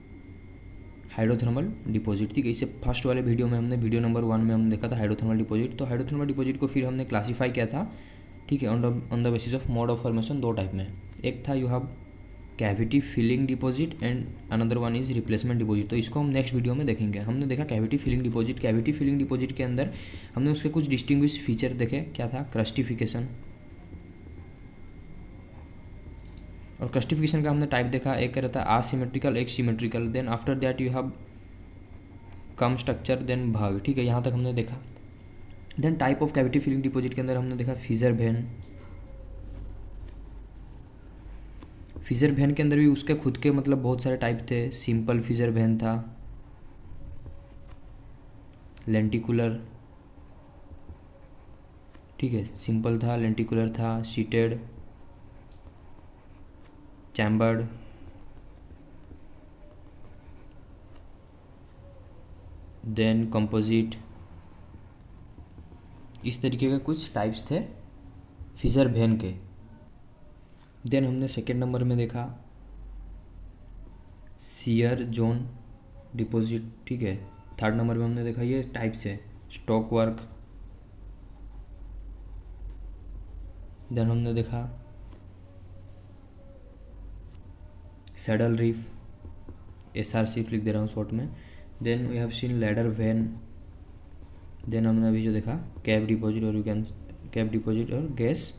Speaker 1: हाइड्रोथर्मल डिपॉजिट, ठीक है। इससे फर्स्ट वाले वीडियो में हमने वीडियो नंबर 1 में हमने देखा था हाइड्रोथर्मल डिपॉजिट। तो हाइड्रोथर्मल डिपॉजिट को फिर हमने क्लासीफाई किया था, ठीक है, on the basis of mode of formation. दो टाइप में, एक था you have cavity filling deposit and another one is replacement deposit. तो इसको हम नेक्स्ट वीडियो में देखेंगे। हमने देखा cavity filling deposit. Cavity filling deposit के अंदर हमने उसके कुछ डिस्टिंग्विश फीचर देखे, क्या था, क्रस्टिफिकेशन। और क्रस्टिफिकेशन का हमने टाइप देखा, एक क्या रहता है असिमेट्रिकल, एक symmetrical. Then after that you have comb structure, then vug, ठीक है, यहाँ तक हमने देखा। Then type of cavity filling deposit के अंदर हमने देखा फिजर वैन। फिजर वैन के अंदर भी उसके खुद के मतलब बहुत सारे टाइप थे। सिंपल फिजर वैन था, लेंटिकुलर, ठीक है, सिंपल था, लेंटिकुलर था, शीटेड, चैम्बर्ड, देन कंपोजिट। इस तरीके के कुछ टाइप्स थे फिजर वैन के। देन हमने सेकेंड नंबर में देखा शियर जोन डिपॉजिट, ठीक है। थर्ड नंबर में हमने देखा ये टाइप्स है स्टॉक वर्क। देन हमने देखा सैडल रीफ, SRC लिख दे रहा हूँ शॉर्ट में। Then we have seen ladder vein. Then हमने अभी जो देखा कैप डिपॉजिट और कैप डिपॉजिट और गैस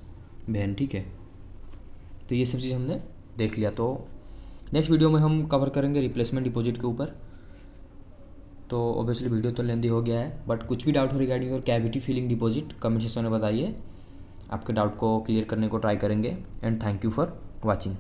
Speaker 1: वैन, ठीक है। तो ये सब चीज़ हमने देख लिया। तो नेक्स्ट वीडियो में हम कवर करेंगे रिप्लेसमेंट डिपॉजिट के ऊपर। तो ऑब्वियसली वीडियो तो लेंदी हो गया है, बट कुछ भी डाउट हो रिगार्डिंग और cavity filling deposit comment section में बताइए, आपके डाउट को क्लियर करने को ट्राई करेंगे। And thank you for watching.